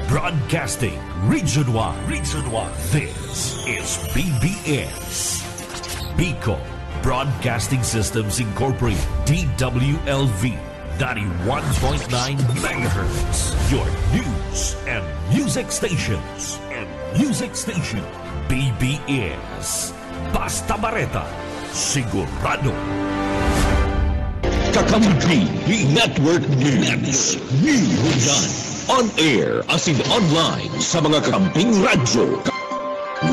Broadcasting Region 1. Region 1. This is BBS. Bicol Broadcasting Systems Incorporated. DWLV. 91.9 megahertz. Your news and music stations. BBS. Basta Bareta. Sigurado. Kakampi Network News. News. On air as in online sa mga kakamping radyo.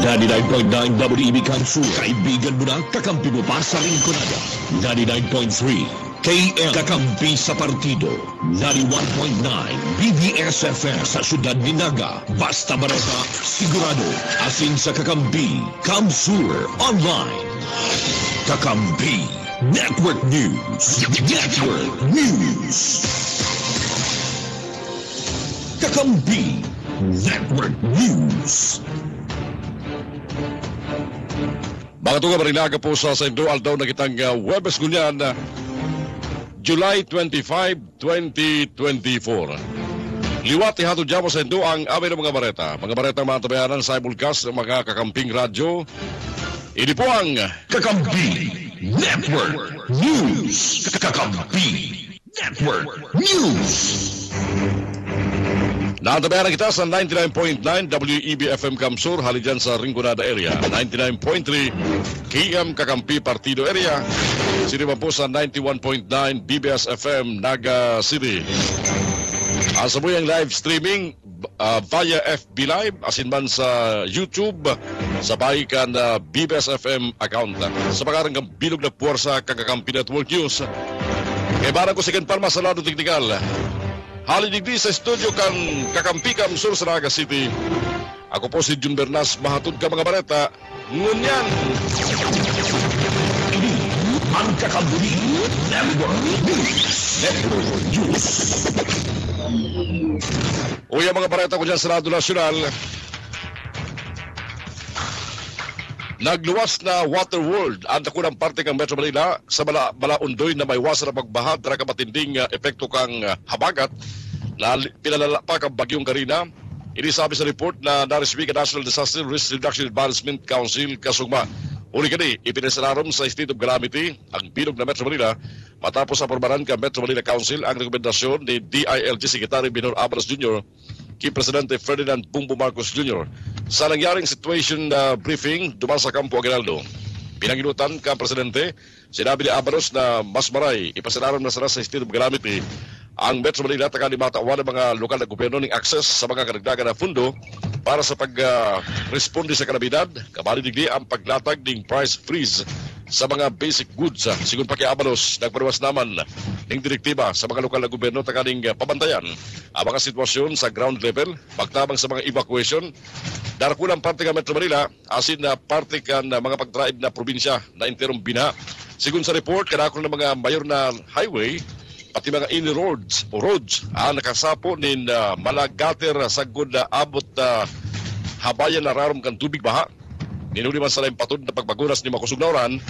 99.9 WEB Kansu, kaibigan mo na, kakampi mo pa sa Rinconada. 99.3 KM, kakampi sa partido. 91.9 BBS FM sa syudad ni Naga. Basta Bareta, sigurado, asin sa kakampi. Kamsur Online. Kakampi Network News. Kakampi Network News. Mga tunga marilaga po sa Sendo Aldaw na kitang Webes Gunyan, July 25, 2024. Liwat ihatod dyan mo sa Sendo ang amin ng mga bareta. Mga bareta mga tabayanan sa simulcast ng mga kakamping radyo. Ini po ang Kakampi Network News. Kakampi Network News. Natabayanan kita sa 99.9 WEB FM Kamsur, hali dyan sa Rinconada area. 99.3 KM Kakampi Partido area. Sino po sa 91.9 BBS FM Naga City. Asa mo yung live streaming via FB Live, asin man sa YouTube, sa bahikan na BBS FM account. Sa pagkarang bilog na puwersa Kakampi Network News. Kaya barang ko second palma sa lado teknikal. Halidigdi sa studio kan Kakampi Kamsur sa Naga City. Ako po si Jun Bernas, mahatod ka mga bareta. Ngunyan! Ini ang Kakampi Network News. Uya mga bareta ko dyan sa Rado Nacional. Nagluwas na Water World ang takunang parte ng Metro Manila sa Balaundoy na may wasan na pagbaha dara ka matinding epekto kang habagat na pinalala pa kang bagyong Karina. Ini sabi sa report na naresmi ka National Disaster Risk Reduction Advancement Council kasugma. Uli kani, ipinasalarom sa State of Calamity ang bilog na Metro Manila matapos aprobaran ka Metro Manila Council ang rekomendasyon ni DILG Secretary Binor Abalos Jr. kay Presidente Ferdinand Bongbong Marcos Jr. Sa nangyaring situation briefing duman sa Campo Aguinaldo. Pinanginutan ka Presidente, sinabi ni Abalos na mas maray ipasalaram na sa State of Calamity ang Metro Manila taga ni matawan ng mga lokal na gobyerno ng access sa mga karagdagan na fundo para sa pag-responde sa kalamidad, kabalidigdi ang paglatag ng price freeze sa mga basic goods. Sigun pa kay Abalos, nagparuwas naman ng direktiba sa mga lokal na gobyerno takaning pabantayan ang mga sitwasyon sa ground level, pagtabang sa mga evacuation. Darakulang parte ka Metro Manila, asin na parte ka na mga pagtraib na probinsya na interong bina. Sigun sa report, kadakol ng mga mayor na highway, pati mga roads ang nakasapo nin malagater sa good abot habayan na rarom kan tubig baha. Ninuli man sa laing patod na pagbagunas ni makusog na oran,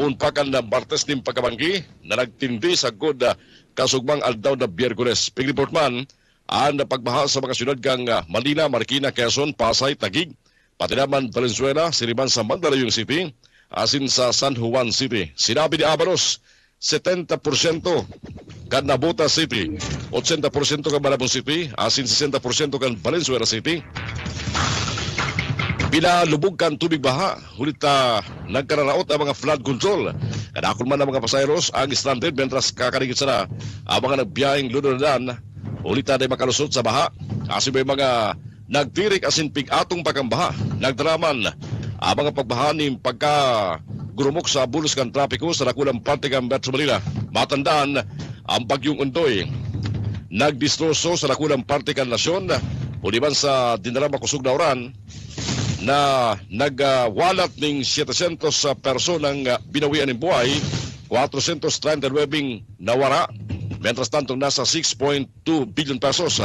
punpakan na Martes ning pagkabanggi na nagtindi sa good kasugmang aldaw na Biyerkules. Pag-report man, ang pagbaha sa mga syudad kang Manila, Marikina, Quezon, Pasay, Taguig, pati naman Valenzuela, siriman sa Mandaluyong City, asin sa San Juan City. Sinabi ni Abalos, 70% kan Nabota City, 80% kan Malabon City, asin 60% kan Valenzuela City. Pinalubog kan tubig baha, hulit nagkararaot ang mga flood control. Kadakol man ang mga pasayros ang stranded mentras kakarigit sana ang mga nagbiyahing lunodan, hulit na makalusot sa baha. Asin may mga nagtirik asin pig-atong pagkambaha, nagdraman ang mga pagbaha ni gurumok sa bulos kan trapiko sa nakulang parte ng Metro Manila. Matandaan ang bagyong Undoy. Nagdistroso sa nakulang parte kan nasyon, uliban sa dinarama kusog na oran na nagwalat ng 700 personang binawian ng buhay, 439 nawara, mentras tantong nasa 6.2 billion pesos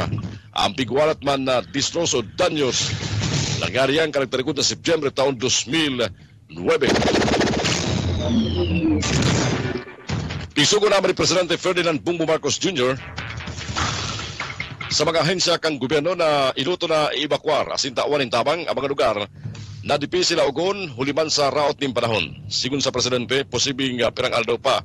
ang pigwalat man na distroso danyos. Nangyari ang karakterikot na Sebyembre taon 2009. Isugo naman ni Presidente Ferdinand Bongbong Marcos Jr. sa mga ahensya kang gobyerno na iluto na i-evacuar asin tawan tabang ang mga lugar na dipi sila ugon huliman sa raot ning panahon. Sigun sa presidente, posibing pirang aldaw pa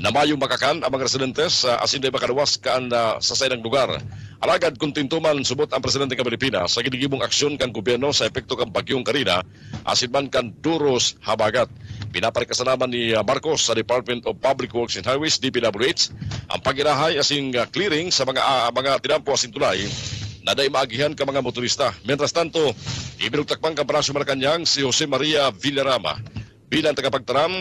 na mayong makakan ang mga residentes asin day makaluwas kaan sa saydang lugar. Alagad kung tintuman subot ang presidente ng Pilipinas sa ginigibong aksyon kang gobyerno sa epekto kang bagyong Karina asin man kan duros habagat. Pinaparikasalaman ni Marcos sa Department of Public Works and Highways DPWH ang pagirahay asing clearing sa mga tinampo asing tulay na day maagihan ka mga motorista. Mientras tanto, ibinugtakpang ka Palasyo Malacanang si Jose Maria Villarama bilang tagapagtaram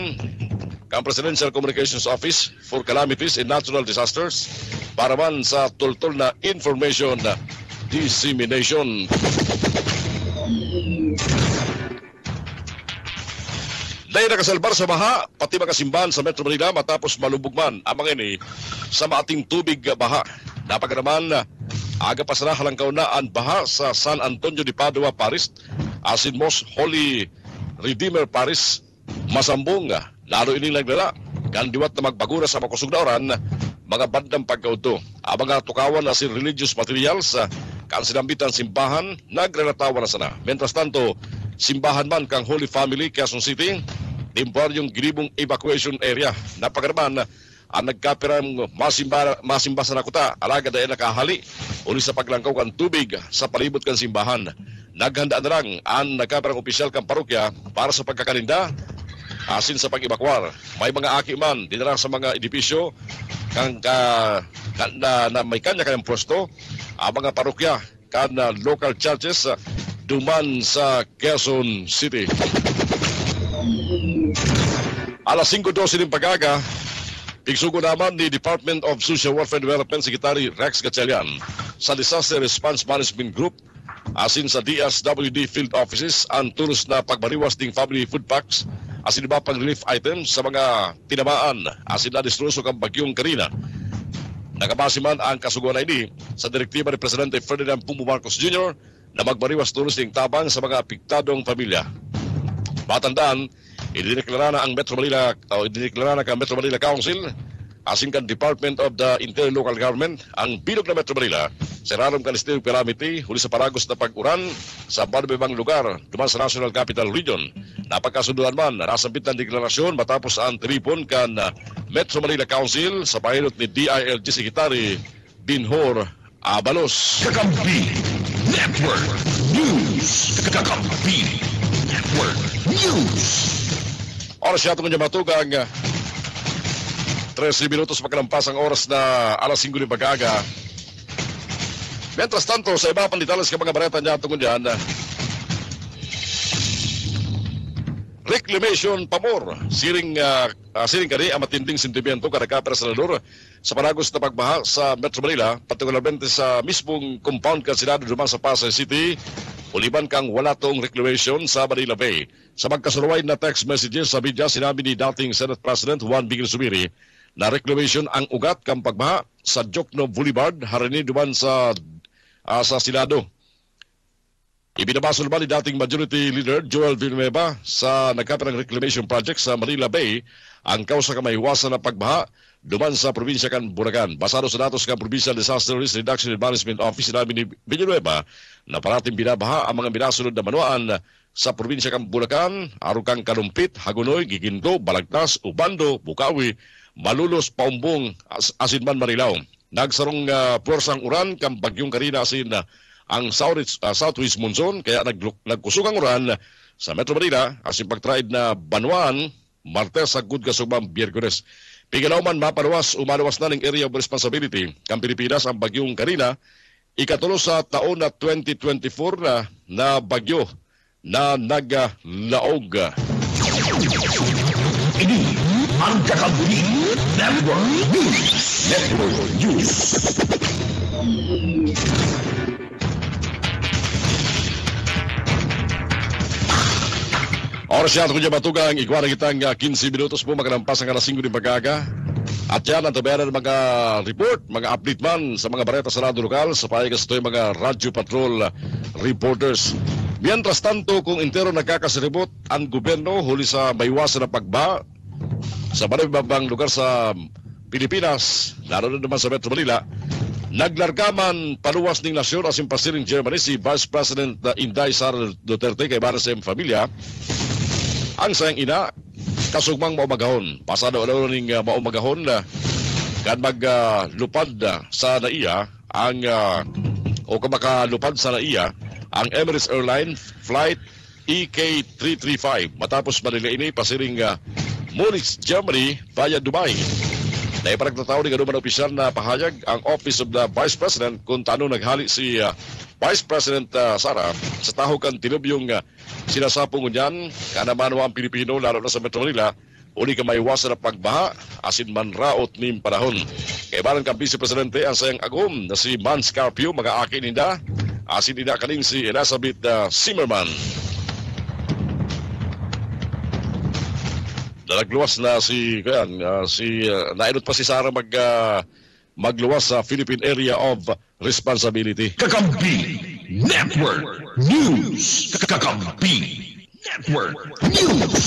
ang Presidential Communications Office for Calamities and Natural Disasters para man sa tultol na information dissemination. Dahil nakasalbar sa baha, pati mga simbahan sa Metro Manila matapos malubog man ang mga ini sa maating tubig baha. Napaganaman, aga pa sana halangkaw na ang baha sa San Antonio de Padua Parish, asin Most Holy Redeemer Parish, Masambong, lalo ining naglala, kan diwat na magbagura sa makusog na oran, mga bandang pagkauto. Ang mga tukawan na si religious materials, kan sinambitan simbahan, nagrenatawa na sana. Mientras tanto, simbahan man kang Holy Family, Quezon City, timpar yung ginibong evacuation area. Napagaraman, ang nagkapirang masimba sa nakuta, alaga dahil nakahali, uli sa paglangkaw kan tubig sa palibot kan simbahan. Naghanda na lang ang nagkapirang opisyal kang parokya para sa pagkakalinda, asin sa pag-evacuar. May mga aki man, dinala sa mga edipisyo, na may kanya-kanyang pwesto, ang mga parokya, kan local churches, duman sa Quezon City. Alas 5:12 ng pag-aga, pigsugo naman ni Department of Social Welfare Development Secretary Rex Gatchalian sa Disaster Response Management Group asin sa DSWD field offices ang tulos na pagbariwas ding family food packs asin iba pang relief items sa mga tinamaan asin na distruso kang bagyong Karina. Nakabase man ang kasuguan na ini sa direktiba ni Presidente Ferdinand Bongbong Marcos Jr. na magbariwas tulos ding tabang sa mga apektadong pamilya. Matandaan, idineklara na ang Metro Manila Council asin kan Department of the Interior Local Government ang bilog na Metro Manila sa rarong kanistil calamity huli sa paragos na pag-uran sa banubang lugar duman sa National Capital Region. Napagkasunduan man, nasambit ng deklarasyon matapos ang tripon kan Metro Manila Council sa pilot ni DILG Secretary Binhor Abalos. Kakampi Network News. Kakampi Network News. Oras siya itong matugang 13 minutos magkalampas ang oras na alas 5 ng pag-aga. Mientras tanto, sa iba pang detalles ka mga bareta niya tungkol dyan, reclamation pamor. Siring kani ang matinding sentimiento kadagapera sa senador sa panagos na pagbaha sa Metro Manila, partikularmente sa mismong compound kan Senado duman sa Pasay City, uliban kang wala tong reclamation sa Manila Bay. Sa magkasulaway na text messages sa media, sinabi ni dating Senate President Juan Miguel Zubiri na reclamation ang ugat kang pagbaha sa Jokno Boulevard, harini duman sa Senado. Ibinabasol ba ni dating Majority Leader Joel Villanueva sa nagkapirang reclamation project sa Manila Bay ang kausa ka maiwasan na pagbaha duman sa probinsya kan Bulacan. Basado sa datos kan Provincial Disaster Risk Reduction and Management Office, sinabi ni Villanueva na parating binabaha ang mga binasunod na manuan sa probinsya kan Bulacan, arukang Kalumpit, Hagonoy, Giginto, Balagtas, Ubando, Bukawi, Malulos, Paumbong, asin man Marilao. Nagsarong puwersang uran kang bagyong Karina asin ang southwest monsoon kaya nagkusog ang uran sa Metro Manila asin pagtraid na Banuan, Martes sa Gudgasubang Biyerkunes. Pigalaw man mapaluwas umalawas na ng area of responsibility kang Pilipinas ang bagyong Karina ikatulo sa taon na 2024 na bagyo na naglaog. Ini ang Kakampi Network News. Network News. Oras yan, kung matugang, ikuha na kitang 15 minutos po, magkalampas ang alas 5 ng pag-aga. At yan, ang tabayanan ng mga report, mga update man sa mga bareta sa radyo lokal, sa payagas ito yung mga Radio Patrol reporters. Mientras tanto, kung entero nagkakasiribot ang gobyerno huli sa maiwasan na pagba sa banabang lugar sa Pilipinas, lalo na naman sa Metro Manila, naglargaman paluwas ning nasyon asin pasiring Germany si Vice President Inday Sara Duterte kay para sa familia. Ang sayang ina, kasugmang maumagahon. Pasado ning maumagahon kan maglupad sa naiya ang o kamakalupad sa naiya ang Emirates Airline Flight EK335 matapos Manila ini pasiring Munich, Germany via Dubai. Naiparagtataw ni ganuman opisyal na pahayag ang Office of the Vice President kung taano naghali si Vice President Sara sa taho kan tinubyong sinasapong unyan kanaman ang Pilipino lalo na sa Metro Manila uli ka maiwasan na pagbaha asin manraot ning panahon. Kay balang kang Vice Presidente ang sayang agom na si Man Scarpio mag-aakin ninda asin ina kaning si Elizabeth Zimmerman. Nagluwas na nainot pa si Sara magluwas sa Philippine Area of Responsibility. Kakampi Network News. Kakampi Network News.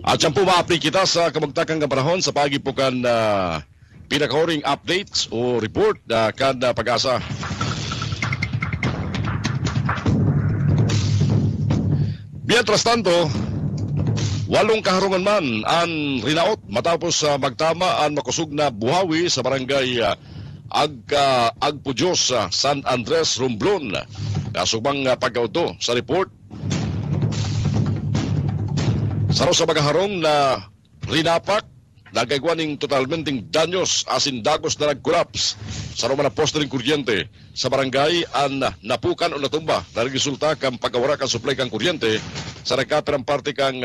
At yan po ma-update kita sa kamagtakang panahon sa pagipukan pinakahuring updates o report kan Pag-asa. Mientras tanto, 8 kaharungan man ang rinaot matapos magtama ang makusog na buhawi sa barangay Agpudyos, San Andres, Romblon. Kasubang pagkauto sa report. Saro sa magaharong na rinapak, nagagawaning totalmenteng danyos asin dagos na nag-collapse. Saro man na poste ng kuryente sa barangay ang napukan o natumba na resulta kang pagkawara kang supply kang kuryente sa nagkapirang parte kang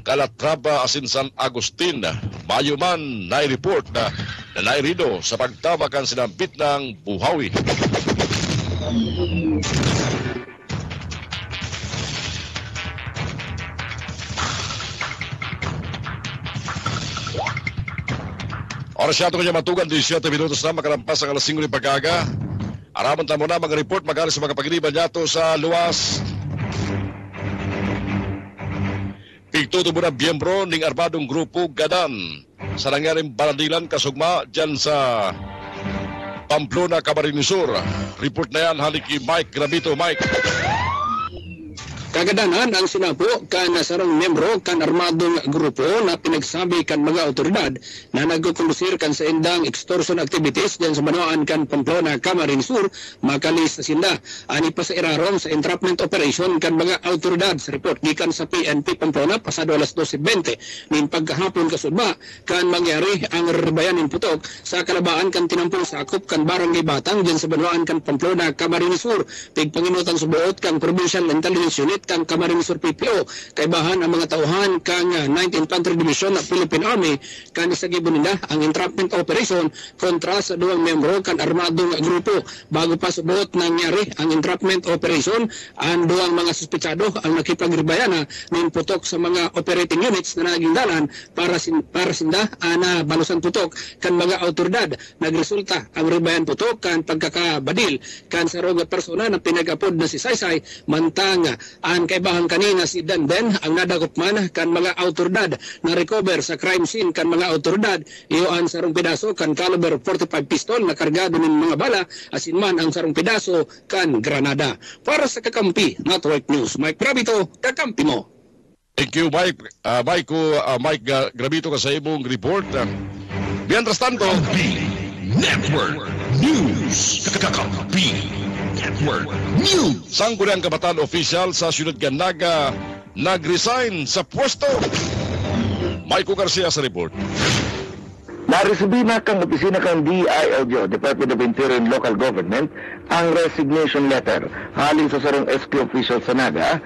Calatrava asin San Agustin. Mayo man nai-report na nairido sa pagtama kan sinampit ng buhawi. Oras siya ito kanya matugan, 17 minutos na makalampas ang alas 5 ng pagkaga. Araman tamo na mga report magaling sa mga pagriban yato sa luwas. Pigtuto mo na biyembro ng armadong grupo Gadan sa nangyaring balandilan kasugma dyan sa Pamplona, Camarines Sur. Report na yan, halik kay Mike Grabito. Mike. Kagadanan ang sinapo kan sarang membro kan armadong grupo na pinagsabi kan mga otoridad na nagkukondusir kan sa indang extortion activities dyan sa Manoan kan Pamplona, Camarines Sur, makalis sinda. Ani pa sa irarom sa entrapment operation kan mga otoridad sa report gikan sa PNP Pamplona pasado alas 12:20 nin pagkahapon kasudma kan mangyari ang rebayanin putok sa kalabaan kan tinampong sakop kan barangay Batang dyan sa Manoan kan Pamplona, Camarines Sur. Pigpanginutan subuot kan Provincial Intelligence Unit kan Camarines Sur PPO kay bahan ang mga tauhan kang 19th Infantry Division ng Philippine Army kan isagibon nila ang entrapment operation kontra sa duwang membro kan armadong grupo. Bago pa subuot nangyari ang entrapment operation, ang duwang mga suspitsado ang nakipagribayana ng putok sa mga operating units na naging dalan para sinda na balusan putok kan mga autoridad. Nagresulta ang ribayan putok kan pagkakabadil kan sa roga persona na pinagapod na si Saysay mantang ang kaibahan kanina si Denden ang nadakop man kan mga autoridad na recover sa crime scene kan mga autoridad iyoan sarong pedaso kan caliber 45 pistol na kargado ng mga bala asin man ang sarong pedaso kan granada. Para sa Kakampi Network News, Mike Grabito, Kakampi mo. Thank you, Mike. Mike Grabito ka sa imong report. Mientras tanto, Network News. Kakampi Network News. Sangguniang kabataan official sa Siyudad Ganaga nag-resign sa pwesto. Maiko Garcia sa report. Naresibi na kang opisina kang DILG, Department of Interior and Local Government, ang resignation letter halin sa sarong SP official sa Naga,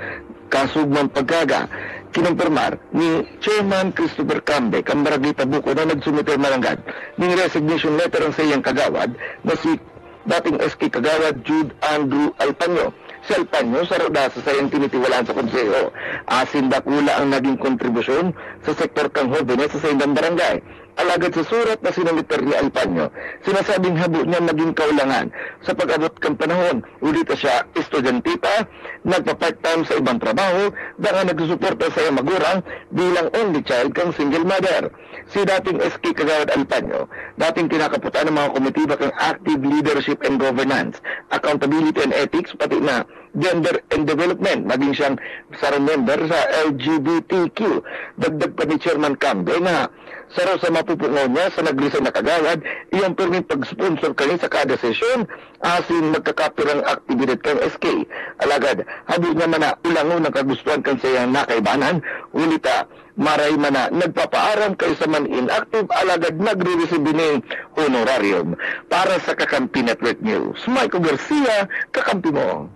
kasugmang pagkaga. Kinumpirmar ni Chairman Christopher Cambe, ang barangay Tabuco na nagsumiter malanggan ng resignation letter ang sa iyang kagawad na si dating SK Kagawad Jude Andrew Alpanyo. si Alpanyo sa roda sa sayang tinitiwalaan sa konseho. Asin dakula ang naging kontribusyon sa sektor kang Jóvenes sa sayang barangay. Alagad sa surat na sinalitar ni Alpanyo, sinasabing habo niya maging kaulangan sa pag-abot kang panahon. Ulit siya, estudyante pa, nagpa-part-time sa ibang trabaho, dahil nagsusuporta sa iyang magurang bilang only child kang single mother. Si dating SK Kagawad Alpanyo, dating kinakaputan ng mga komitiba kang active leadership and governance, accountability and ethics, pati na gender and development, maging siyang sarang member sa LGBTQ. Dagdag pa ni Chairman Cambe na saraw sa mapupungaw niya sa naglisan na kagawad, iyang permit pag-sponsor kani sa kada sesyon, asin magkakapirang aktibidad kang SK. Alagad, habi niya man na ulangon ng kagustuhan kan sa iyang nakaibanan, ulita, maray man na nagpapaaram kayo sa man inactive, alagad nagre-receive ng honorarium. Para sa Kakampi Network News, Michael Garcia, Kakampi mo.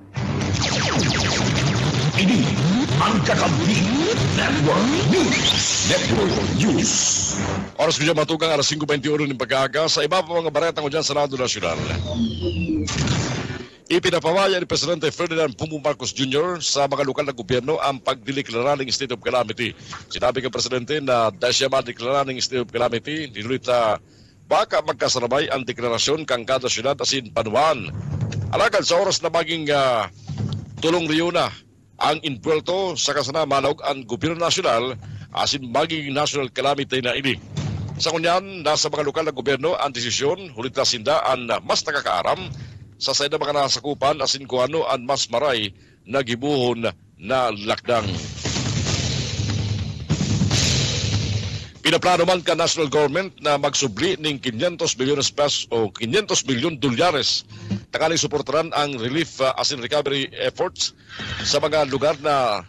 Ini ang Kakampi Network News. Network News. Oras ko dyan matugang alas 5:21 ng pag-aaga sa iba pa mga baretang ko dyan sa Senado Nasyonal. Ipinapawaya ni Presidente Ferdinand Bongbong Marcos Jr. sa mga lokal na gobyerno ang pagdideklara ng state of calamity. Sinabi ng Presidente na dahil siya madeklara ng state of calamity, nilulita baka magkasarabay ang deklarasyon kang kada syudad asin panuan. Alagad sa oras na maging tulong riyo na ang inpuelto sa kasana malawag ang gobyerno nasyonal asin maging national calamity na ini. Sa kunyan, nasa mga lokal na gobyerno ang desisyon, hulit na sinda ang mas nakakaaram sa sayda mga nasakupan asin kung ano ang mas maray na gibuhon na lakdang. Pinaplano man ka national government na magsubli ng 500 billion pesos o 500 billion dolyares takaling suportaran ang relief asin recovery efforts sa mga lugar na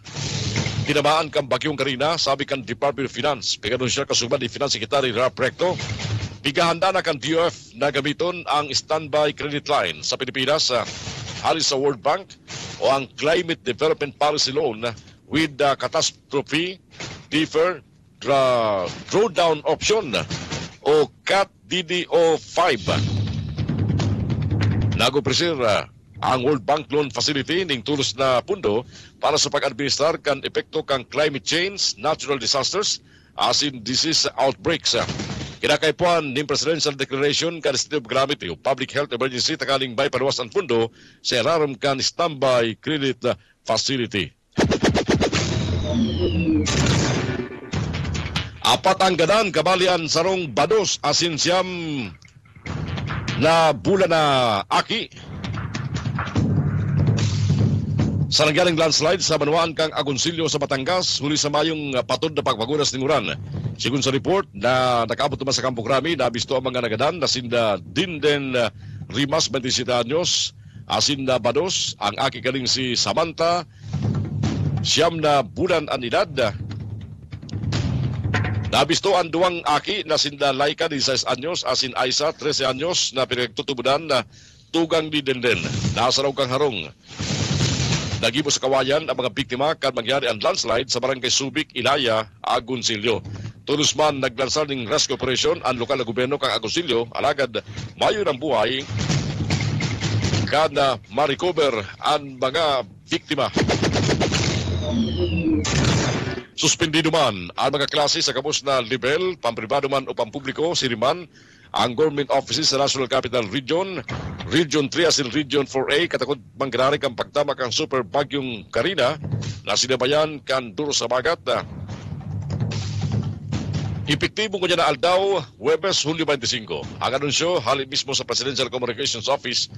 tinamaan kang bagyong Karina, sabi kan Department of Finance. Pinanunsya kasubad ni Finance Secretary Rap Recto, pigahanda na kan DOF na gamiton ang standby credit line sa Pilipinas halis sa World Bank o ang Climate Development Policy Loan with Catastrophe Defer Drawdown Option o CAT-DDO5. Nag-opresir ang World Bank Loan Facility ning tulos na pundo para sa pag-administrar kan epekto kang climate change, natural disasters, asin disease outbreaks. Kinakaipuan ng Presidential Declaration kan State of Calamity o Public Health Emergency takaling bay paluwas ang pundo sa iraram kan standby credit facility. Apat ang gadan kabalian sarong bados asin siyam na bulan na aki sa nangyaring landslide sa Banuan kang Agoncillo sa Batangas huli sa mayong patod na pagpagunas ng uran. Sigun sa report na nakaabot naman sa Kampo Grami, nabisto ang mga nagadan na sinda Dinden Rimas 27 anyos, asin na bados ang aki kaling si Samantha siyam na bulan ang edad. Nabisto ang duwang aki na sinda Laika 16 anyos, asin Aisa 13 anyos na pinagtutubudan na tugang ni Denden. Nasa raw kang harong. Nagibo sa kawayan ang mga biktima kan mangyari ang landslide sa barangay Subic, Ilaya, Agoncillo. Tulos man naglansar ng rescue operation ang lokal na gobyerno kang Agoncillo, alagad mayo ng buhay kada ma-recover ang mga biktima. Suspendido man ang mga klase sa kabus na level, pampribado man o pampubliko, siriman, ang government offices sa National Capital Region, Region 3 asin Region 4A, katakot manggararik ang pagtama kang super bagyong Karina na sinabayan kan duro sa bagat. Epektibo ko niya na aldaw, Huwebes, Hulyo 25. Ang anunsyo, halip mismo sa Presidential Communications Office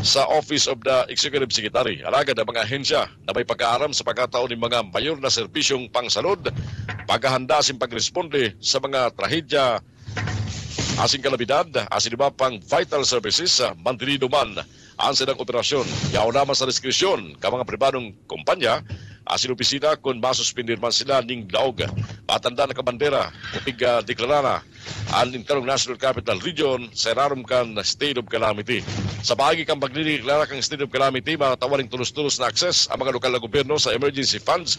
sa Office of the Executive Secretary. Alagad ang mga ahensya na may pag-aaram sa pagkataon ng mga mayor na serbisyong pangsalud, paghahanda asin pagresponde sa mga trahedya asin kalabidad, asin iba pang vital services, mantinido man ang silang operasyon. Yaw naman sa diskresyon ka mga pribadong kumpanya, asin opisina kung masuspindir man sila ning laog. Patanda na kabandera, upig deklarana ang Interong National Capital Region sa irarom kan State of Calamity. Sa bahagi kang pagdideklara kang State of Calamity, matawaring tulos-tulos na access ang mga lokal na gobyerno sa emergency funds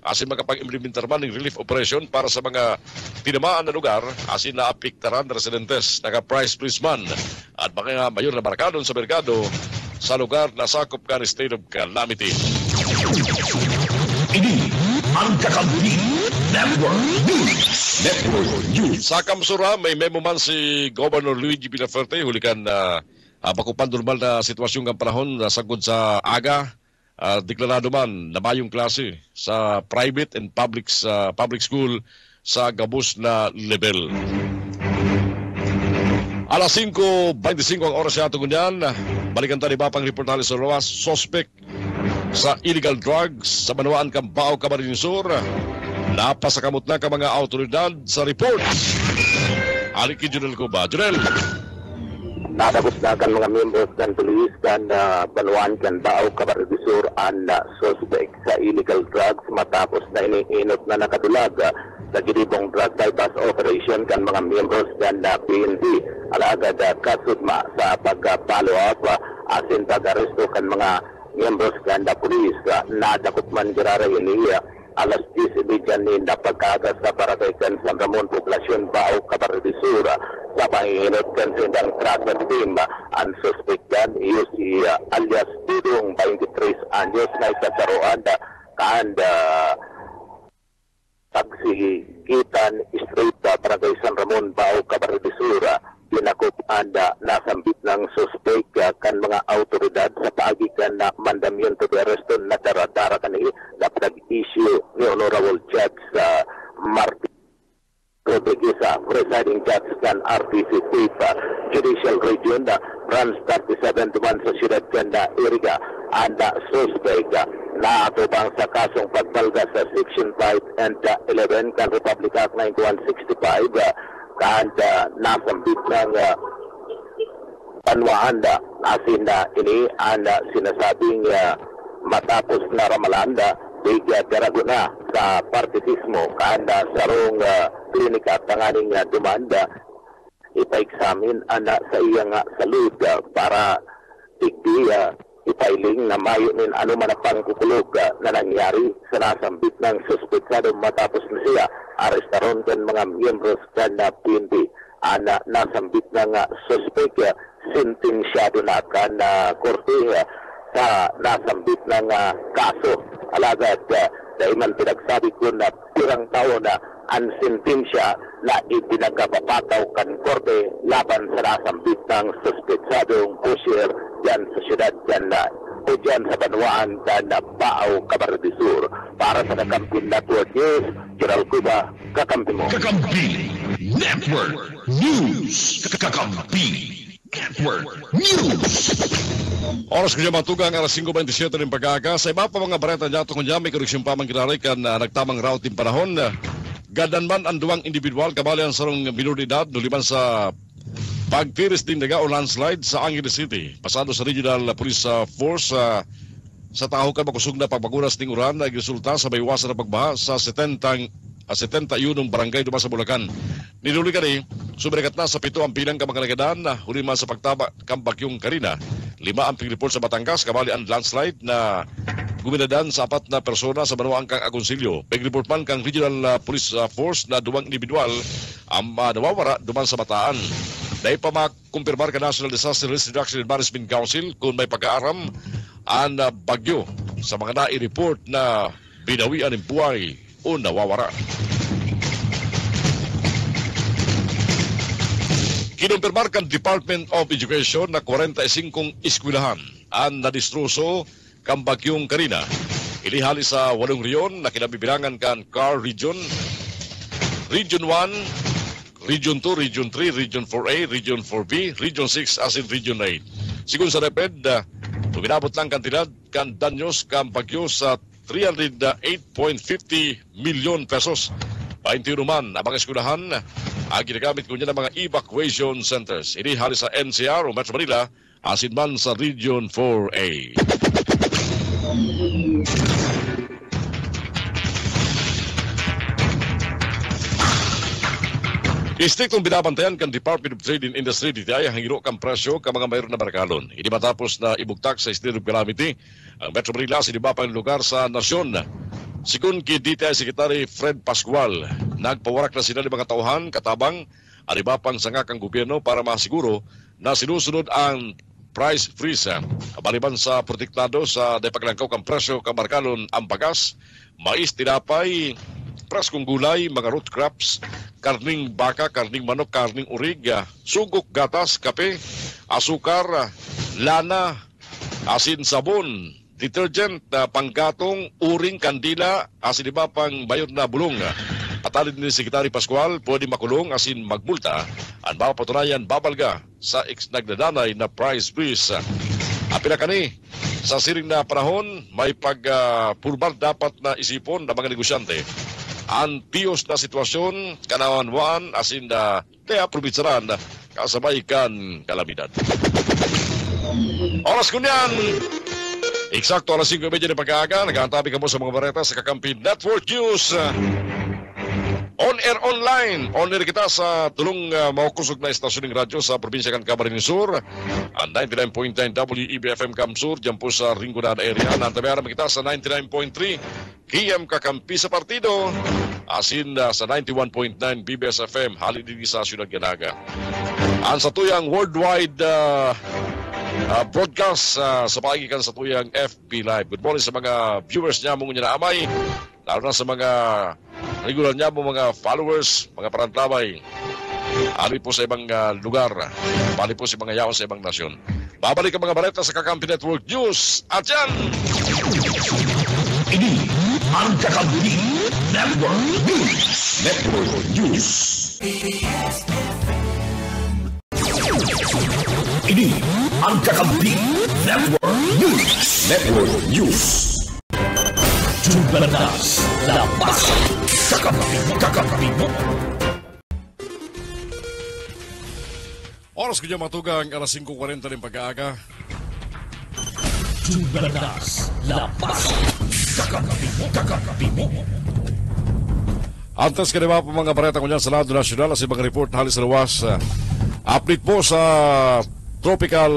asin makapag-implementar man ng relief operation para sa mga tinamaan na lugar asin naapiktaran na residentes. Naka-price freeze man at mga mayor na barakadon sa merkado sa lugar na sakop ka ni State of Calamity. Ini ang Kakampi Network News. Sa Kamsura, may memo man si Governor Luigi Villaferte, hulikan na bakupan normal na sitwasyon ng panahon na sagod sa aga. Deklarado man na mayong klase sa private and public school sa gabos na level. Alas 5:25 ang oras sa atong ganyan. Balikan tayo ba pang reportale sa Roas, suspect sa illegal drugs sa Banwaan Cambao, Camarines Sur. Napasakamot na ka mga autoridad sa report. Aliki Junel ko ba? Junel. Natapos na kan mga members kan pulis kan Banwaan Cambao, Camarines Sur ang suspect sa illegal drugs matapos na iniinot na nakatulag sa ginibong drug bypass operation kan mga members kan PNP. Alagad kasudma sa pag-follow up asin pag-aresto kan mga members kan pulis na dakot man girara ini alas 10:30 ni napagkagas sa barangay kan San Ramon, Poblasyon Bao, Camarines Sur sa panginginot kan sindang traffic team. Ang suspect kan iyo si alias Dudong, 23 anyos na isasaroan kan pagsigitan straight barangay San Ramon, Bao, Camarines Sur. Pinakot anda nasambit ng suspect kan mga autoridad sa paagikan na mandamiento de arresto na daradara kanili na pinag-issue ni Honorable Judge Martin Rodriguez, presiding judge kan RTC Judicial Region Branch 37 duman sa siyudad kan Iriga. Anda suspect na atubang sa kasong pagbalga sa Section 5 and 11 kan Republic Act 9165 kan nasambit ng Banwaan asin ini anda sinasabing matapos na ramalanda bigya daraguna sa partisismo kanda sarong klinika tanganing dumanda ipa-examine anda sa iyang salud para tigdi ipailing na mayunin ano man ang pangkukulog na nangyari sa nasambit ng suspetsado matapos na siya arestaron kan mga miyembros kan PNP. Nasambit ng suspect sentensyado na kan korte sa nasambit ng kaso. Alagad dahil man pinagsabi ko na pirang taon na ang sentensya na ipinagkapapataw kan korte laban sa nasambit ng suspetsadong pusher dyan sa syudad dyan o dyan sa Banwaan kan Bao, Camarines Sur. Para sa Kakampi Network News, General Cuba, kakampi mo. Kakampi Network News. Kakampi Network News. Oras ko siya matugang alas 5:27 ng pag-aga. Sa iba pa mga bareta niya ito kunya may koreksyon pa man kinaray kan nagtamang route yung panahon. Gadan man ang duwang individual kabali ang sarong minoridad nuliman sa pagtiris din daga o landslide sa Angeles City. Pasado sa Regional Police Force sa tao ka makusog na pagpagunas ng uran na resulta sa maywasan na pagbaha sa 71 barangay duman sa Bulacan. Ninuli ka ni, sumerikat na sa 7 ang pilang kamanganagadan na huli man sa pagtaba kambakyong Karina. 5 ang report sa Batangas, kabali ang landslide na guminadan sa 4 na persona sa Banwaan kang Agoncillo. Pag-report man kang Regional Police Force na duwang individual ang nawawara duman sa Bataan. Dahil pa makumpirmar ka National Disaster Risk Reduction and Management Council kung may pag-aaram ang bagyo sa mga nai-report na binawian ng buhay o nawawara. Kinumpirmar kan Department of Education na 45 eskwelahan ang nadistruso kang bagyong Karina. Ilihali sa 8 riyon na kinabibilangan kan CAR Region, Region 1, Region 2, Region 3, Region 4A, Region 4B, Region 6 as in Region 8. Sigun sa DepEd, tuminabot lang kantidad kan danyos kan bagyo sa 308.50 milyon pesos. Paintiyo naman ang mga eskwelahan ang ginagamit ko niya ng mga evacuation centers. Inihali sa NCR o Metro Manila asin man sa Region 4A. Istriktong binabantayan kan Department of Trade and Industry DTI ang hingiro kang presyo ka mga mayroon na barkalon. Hindi matapos na ibugtak sa State of Calamity ang Metro Manila sa iba pang lugar sa nasyon. Sigun kay DTI Secretary Fred Pascual, nagpawarak na sila ng mga tauhan katabang ang iba pang sangak ang gobyerno para masiguro na sinusunod ang price freeze. Baliban sa protektado sa depaglangkaw kang presyo kamarkalon ang bagas, mais, tinapay, praskong gulay, mga root crops, karning baka, karning manok, karning urig, sugok, gatas, kape, asukar, lana, asin, sabon, detergent, panggatong, uring, kandila, asin iba pang bayod na bulong. Patalid ni Sekretary Pascual, pwede makulong asin magmulta ang mapatunayan babalga sa nagdadanay na price freeze. Apila kani, sa siring na panahon, may pagpurbar dapat na isipon ng mga negosyante. Ang tiyos na sitwasyon, kanawanwan, asin na kaya probitsaran, kasabay kan kalamidad. Oras ko niyan! Eksakto alas 5:30 ng pag-aaga, nag-aantabi ka mo sa mga bareta sa Kakampi Network News. On air online, on air kita sa tulong maukusog na estasyon ng radyo sa probinsya kan Camarines Sur, ang 99.9 WEBFM Kamsur, dyan po sa Rinconada area. Nantabayaran kita sa 99.3 KM Kakampi sa partido, asin sa 91.9 BBS FM, halidigi sa Siyudad Ganaga. Ang sa tuyang worldwide broadcast sa pagikan sa tuyang FB Live. Good morning sa mga viewers niya mong na amay, lalo na sa mga regular niya mong mga followers, mga parantlabay. Ali po sa ibang lugar, bali po sa mga yaon sa ibang nasyon. Babalik ang mga baleta sa Kakampi Network News at yan! Ini ang Kakampi Network News. Network News. Ini ang Kakampi Network News. Network News. Jumbalas, lapas, Kakampi mo. Oras ko niya matugang alas 5:40 ng pag-aaga. Jumbalas, lapas, Kakampi mo. Antes ka naman po mga bareta ko niyan sa lado nasyonal sa ibang report halis lawas. Update po sa tropical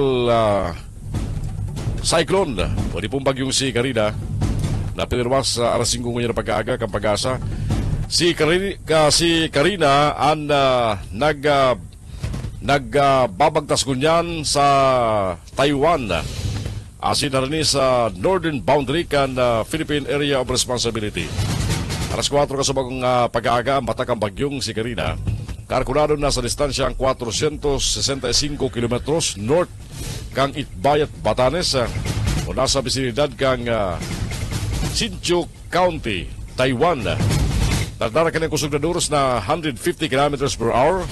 cyclone. Pwede pong bagyong si Karina na pinirwas sa alas 5 ngayon na pag-aaga kang pag-asa. Si Karina ang nagbabagtas kunyan sa Taiwan. Asin na rin sa northern boundary kan Philippine Area of Responsibility. Alas 4 kasabang pag-aaga ang batakang bagyong si Karina. Kalkulado na sa distansya ang 465 kilometros north kang Itbayat, Batanes o nasa bisinidad kang Hsinchu County, Taiwan. Nagdara ka ng kusog na duros na 150 kilometers per hour.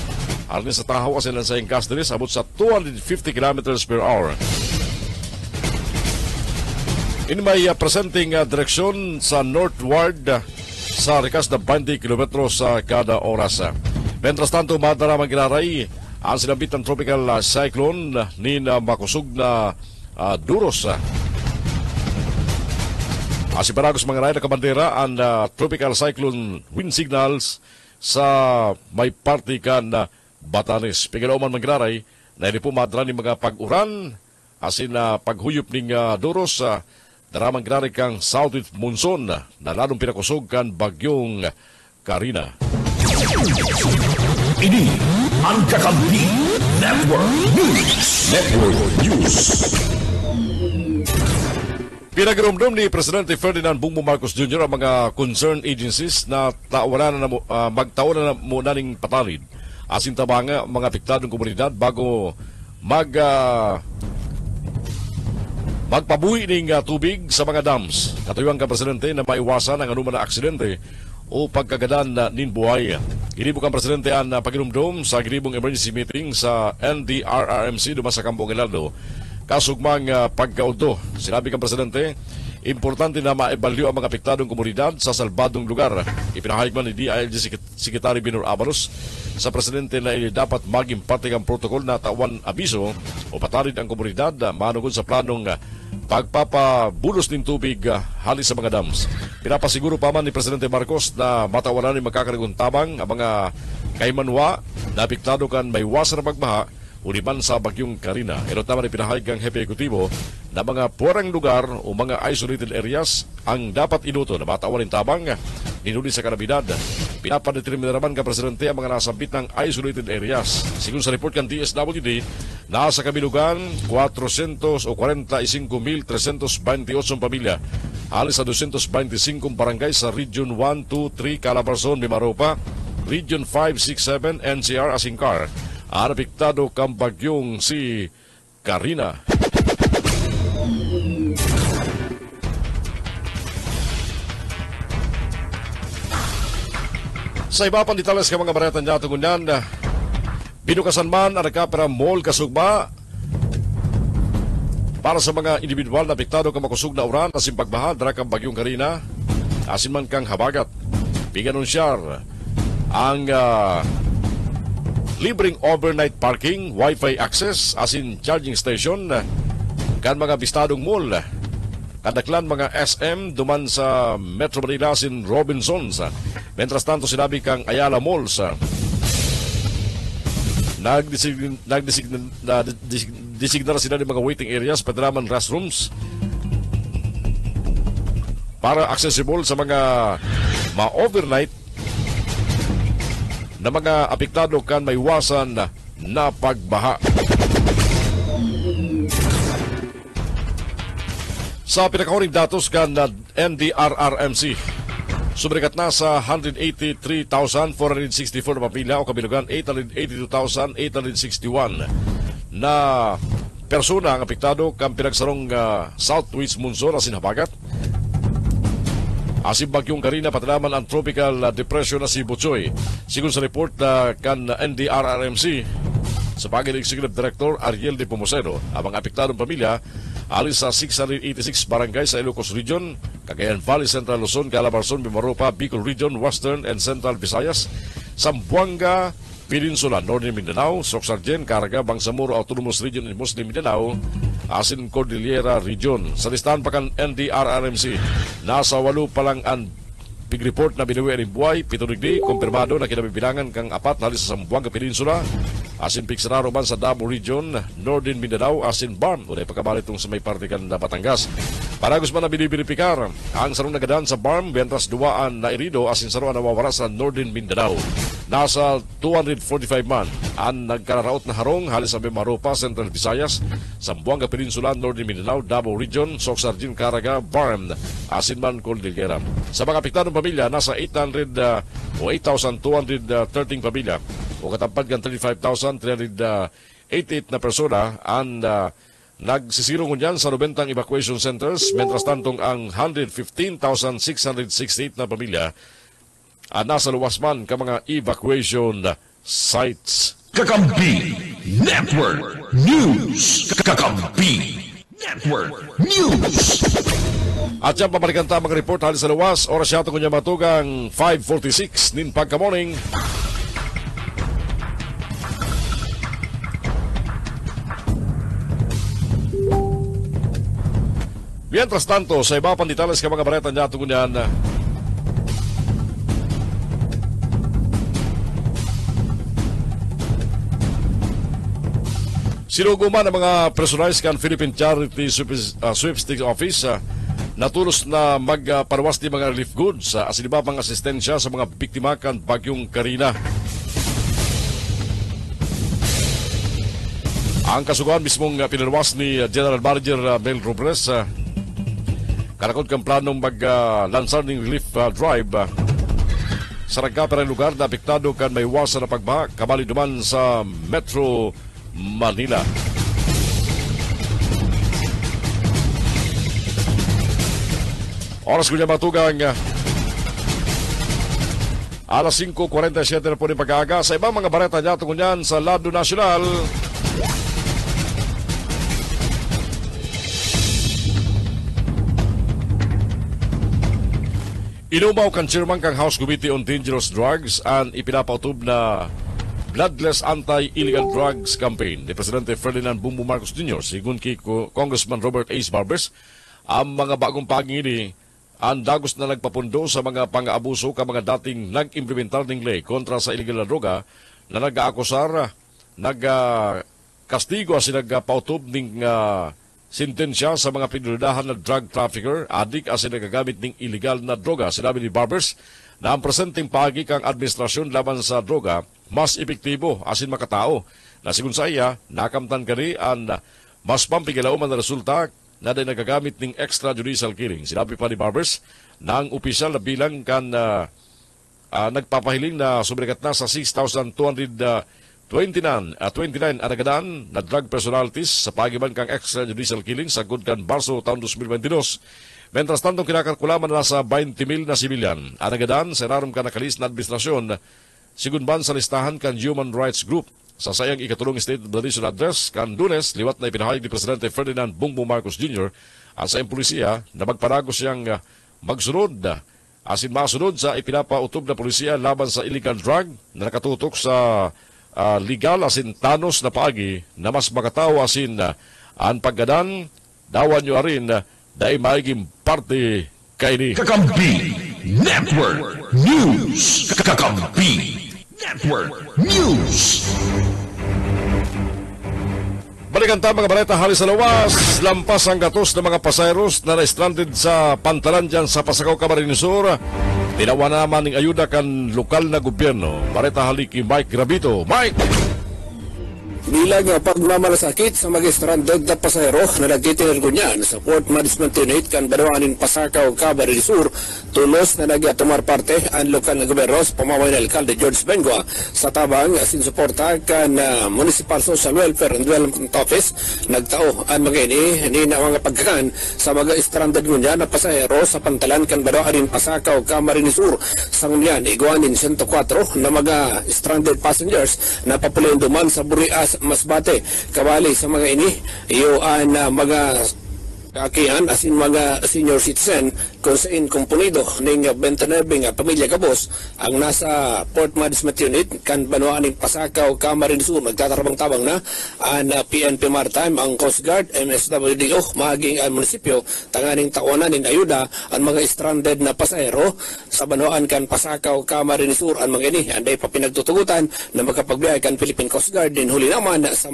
Alin sa tahaw asilan sa ingkas diris abot sa 250 kilometers per hour. In may presenting direksyon sa northward sa rikas na 20 kilometros sa kada oras. Mientras tanto, madara magiraray ang sinabit ng tropical cyclone ni makusog na duros. Asiparagos mga ray na kabandera ang tropical cyclone wind signals sa may party kan Batanes. Pigilauman magiraray na hindi po madara ni mga pag-uran asin paghuyop ng duros daramang giraray kang southeast monsoon na lalong pinakusog kan bagyong Karina. Ini ang Kakampi Network News. Network News. Pinagirumdum ni Presidente Ferdinand Bongbong Marcos Jr. ang mga concerned agencies na magtaon na muna ning patalid. Asin tabanga mga apektadong komunidad bago magpabuhi ng tubig sa mga dams. Katuyuan ka Presidente na maiwasan ang anuman na aksidente o pagkagadan na ninbuhay. Ginibok ang Presidente ang pagirumdum sa ginibong emergency meeting sa NDRRMC duman sa Campo Aguinaldo. Kasugmang pagkaunto, sinabi kang Presidente, importante na maebalyo ang mga apektadong komunidad sa salbadong lugar. Ipinahayag man ni DILG Secretary Binor Avalos sa Presidente na dapat maging parte ng protokol na tawan abiso o patalid ang komunidad manungkol sa planong pagpapabulos ng tubig halis sa mga dams. Pinapasiguro pa man ni Presidente Marcos na matawanan ni magkakaragong tabang ang mga kaimanwa na apektado kan may wasan na pagbaha uliman sa bagyong Karina. Ito naman ipinahayag ang Hepe Ekutibo na mga puwarang lugar o mga isolated areas ang dapat inuto na matawan ng tabang ninuli sa kalabidad. Pinapadetermina naman ka Presidente ang mga nasabit ng isolated areas. Sigun sa report ng DSWD, nasa kabilugan 445,328 pamilya halos sa 225 barangay sa Region 1, 2, 3, Calabarzon, Mimaropa, Region 5, 6, 7, NCR, Asingcar, ang apektado kang bagyong si Karina. Sa iba pang detalles ka mga baratan niya tungunan, binukasan man ang nakapera mall kasugba para sa mga individual na apektado kang makusog na uran asin pagbaha dara kang bagyong Karina asin man kang habagat. Piganunsyar ang libreng overnight parking, wifi access asin charging station kan mga bistadong mall kadaklan mga SM duman sa Metro Manila sin Robinsons. Mentras tanto sinabi kang Ayala Malls nagdesignar sila ng mga waiting areas, padraman restrooms para accessible sa mga ma-overnight na mga apektado kan maiwasan na pagbaha. Sa pinakahuling datos kan NDRRMC, sumikat na sa 183,464 na pamilya o kabilugan 882,861 na persona ang apektado kang pinagsarong southwest monsoon asin habagat. Asin bagyong Karina patalaman ang tropical depression na si Butchoy. Sigun sa report kan NDRRMC sa paging Executive Director Ariel de Pomoceno, ang mga apektadong pamilya alis sa 686 barangay sa Ilocos Region, Cagayan Valley, Central Luzon, Calabarzon, Mimaropa, Bicol Region, Western and Central Visayas, Zamboanga Peninsula, Northern Mindanao, Soxargen, Caraga, Bangsamoro, Autonomous Region in Muslim Mindanao, asin Cordillera Region. Sa listahan pa kan NDRRMC, nasa 8 pa lang ang pig-report na binuwi rin buhay, 7 digdi, kumpirmado na kinabibilangan kang 4 halis sa Zamboanga Peninsula, asin piksararo man sa Davao Region, Northern Mindanao, asin BARM, o na ipagkabalit itong sa may partikan na Batangas. Para gusto man na binibiripikar, ang sarong nagadaan sa BARM, bentras duwaan na irido, asin sarong nawawara sa Northern Mindanao. Nasa 245 man ang nagkararaot na harong halis sa Mimaropa, Central Visayas, Zamboanga Peninsula, Northern Mindanao, Davao Region, Soxargen, Caraga, BARM, asin man Cordillera. Sa mga apektadong pamilya, nasa 8,213 pamilya o katampad kan 35,388 na persona ang nagsisiro ngunyan sa 90 evacuation centers, mentras tantong ang 115,668 na pamilya nasa luwas man ka mga evacuation sites. Kakampi Network News. Kakampi Network News. At yan pabalikan ta mga report halis sa luwas. Oras siya itong kunya matugang 5:46 nin pagka-morning. Mientras tanto, sa iba pang detalles ka mga bareta niya itong kunyan, sinuguman ang mga personalized kan Philippine Charity Sweepstakes Office natulos na magparwas di mga relief goods as iba pang asistensya sa mga biktima kan bagyong Karina. Ang kasuguan mismong pinarwas ni General Manager Mel Robles karakot kang planong mag-lansar ng relief drive sa nagkaperang lugar na apektado kan may iwasan na pagbaha kabali duman sa Metro Manila. Oras ko niya matugang alas 5:47 na po rin pag-aaga sa ibang mga bareta niya tungkol yan sa Lado Nacional. Inumaw kan chairman kang House Committee on Dangerous Drugs ang ipinapautob na Bloodless Anti-Illegal Drugs Campaign ni Presidente Ferdinand Bongbong Marcos Jr. Sigun kay Congressman Robert Ace Barbers, ang mga bagong pangini ang dagos na nagpapundo sa mga pang-aabuso ka mga dating nag-implementar ng ley kontra sa illegal na droga na nag-aakusar, nag-kastigo as nagpautob ng sintensya sa mga pinuladahan na drug trafficker, adik as nagagamit ng illegal na droga. Sinabi ni Barbers na ang presenteng paagi kang administrasyon laban sa droga mas epektibo asin makatao. Na sigun sa iya, nakamtan kani ang mas pampigilauman na resulta na day nagagamit ng extrajudicial killing. Sinabi pa ni Barbers na ang opisyal na bilang kan nagpapahiling na sumikat na sa 6,229 anagadaan na drug personalities sa pagiban kang extrajudicial killing sa Gudkan Barso taon 2022. Mentras tanto kinakalkulaman na sa 20,000 na sibilyan. Anagadaan sa rarom ka nakalis na administrasyon sigunban sa listahan kan Human Rights Group. Sa sayang ikatulong State of the Nation Address kan Lunes, liwat na ipinahayag ni Presidente Ferdinand Bongbong Marcos Jr. ang sa pulisya na magpanago siyang magsunod asin masunod sa ipinapautob na pulisya laban sa illegal drug na nakatutok sa legal asin tanos na paagi na mas makataw asin ang paggadan dawan nyo arin dahil maiging parte kaini. Kakampi Network News. Kakampi Network News. Balikan tayo mga balita halis sa lawas. Lampas ang gatos ng mga pasayros na na-stranded sa pantalan dyan sa Pasakaw, Camarines Sur. Tinawa naman ng ayuda kan lokal na gobyerno. Balita haliki Mike Gravito. Mike! Bilang pagmamalasakit sa mga stranded na pasahero na nagtitinirgunyan sa Port Management Unit kan Banuanin, Pasakaw, Camarines Sur, tulos na nag-atumar parte ang lokal na gobyerno sa pamamagitan ng Alcalde George Bengoa sa tabang sinsuporta kan Municipal Social Welfare and Development Office. Nagtao ang mga ini na mga pagkakan sa mga stranded ngunyan na pasahero sa pantalan kan Banuanin, Pasakaw, Camarines Sur. Sa ngunyan, iguanin 104 na mga stranded passengers na papulayan duman sa Burias, Masbate. Kabali sa mga ini, iyo ang mga kakihan asin mga senior citizen kung saan kumpunido ng 29 nga pamilya kabos ang nasa Port Management Unit kan Banuanin, Pasakaw, Camarines Sur. Nagtatarabang-tabang na ang PNP Maritime, ang Coast Guard, MSWDO, maging ang munisipyo tanganing tawanan ng ayuda ang mga stranded na pasahero sa Banuan kan Pasakaw, Camarines Sur. Ang mga ini anday pa pinagtutugutan na magkapagbiyay kan Philippine Coast Guard din huli naman sa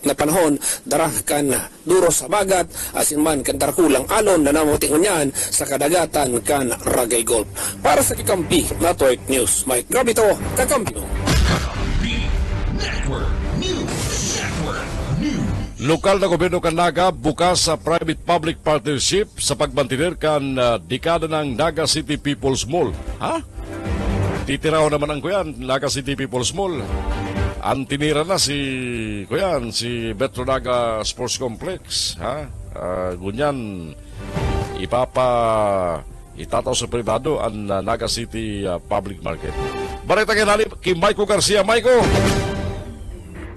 na panahon dara kan duro sa bagat asin man kan tarkulang alon na namutingon niyan sa kadagatan kan Ragay Gulf. Para sa Kakampi Network News, Mike Gravito, Kakampi mo. Kakampi Network News. Network News. Lokal na gobyerno kan Naga bukas sa private-public partnership sa pagbantinir kan dekada ng Naga City People's Mall. Ha? Titiraw naman ang kuyan, Naga City People's Mall. Ang tinira na si Metro Naga Sports Complex. Ha? Gunyan itataw sa privado ang Naga City Public Market. Balita kinali kay Maiko Garcia. Maiko!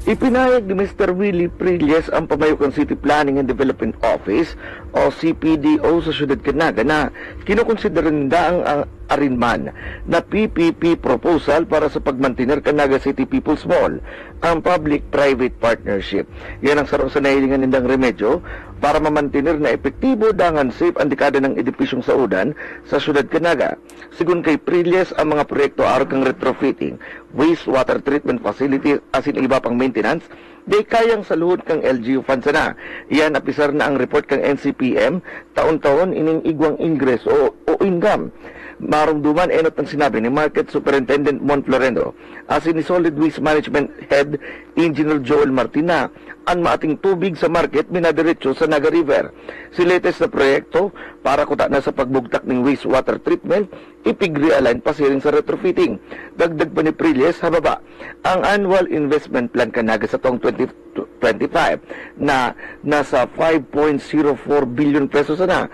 Ipinayag ni Mr. Willie Prilles ang Pamayukan City Planning and Development Office o CPDO sa Siyudad Canaga na kinukonsidera nila ang arinman na PPP proposal para sa pagmantener Canaga City People's Mall, ang Public-Private Partnership. Yan ang sarong sa nahilingan nindang remedyo para mamantener na epektibo dangan safe ang dekada ng edipisyong saudan sa Siyudad Canaga. Sigun kay Prilles, ang mga proyekto argang retrofitting, wastewater treatment facility asin iba pang maintenance, di kayang saluhod kang LGU funds na. Yan apisar na ang report kang NCPM taon-taon ining igwang ingreso o income. Marumduman enot ang sinabi ni Market Superintendent Mon Florendo asin ni Solid Waste Management Head Engineer Joel Martina ang maating tubig sa market minadiretso sa Naga River. Si latest na proyekto para kuta na sa pagbugtak ng wastewater treatment ipig-realign pasiring sa retrofitting. Dagdag pa ni Prilles hababa ang annual investment plan Canaga sa taong 2025 na nasa 5.04 billion pesos na.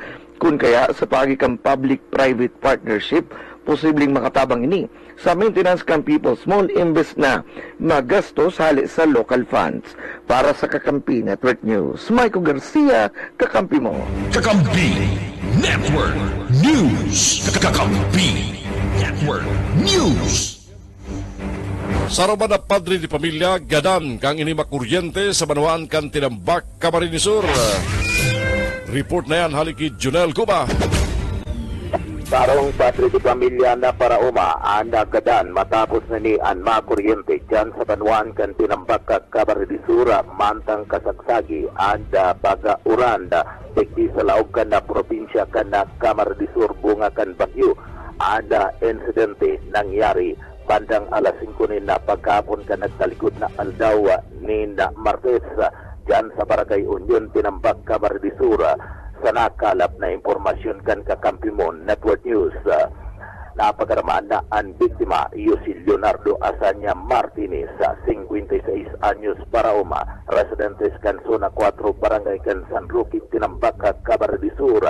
Kung kaya sa pagikang public-private partnership, posibleng makatabang ini sa maintenance kang People's Mall imbes na magastos hali sa local funds. Para sa Kakampi Network News, Maiko Garcia, Kakampi mo. Kakampi Network News. Kakampi Network News. Sa roba na padre di pamilya, gadan kang inimakuryente sa Banuan kan Tinambak, Camarines Sur. Report na yan, haliki Junel Cuba. Sarong padre di pamilya na parauma ang nagadan matapos na ni ang makuryente dyan sa Banuan kan Tinambak, Camarines Sur, mantang kasagsagi ang bagauran digdi sa laog kan na probinsya kan na Camarines Sur bunga kan bagyo. ada insidente nangyari bandang alas 5 ni na pagkapon ka nagtalikod na aldaw ni na Martes dyan sa Barangay Union, Tinambak, Camarines Sur. Sa nakalap na impormasyon kan Kakampimon Network News. Napagaramaan na ang biktima, si Leonardo Asanya Martinez, 56 anyos para uma, residentes kan Zona 4, Barangay kan San Roque, Tinambak, Camarines Sur.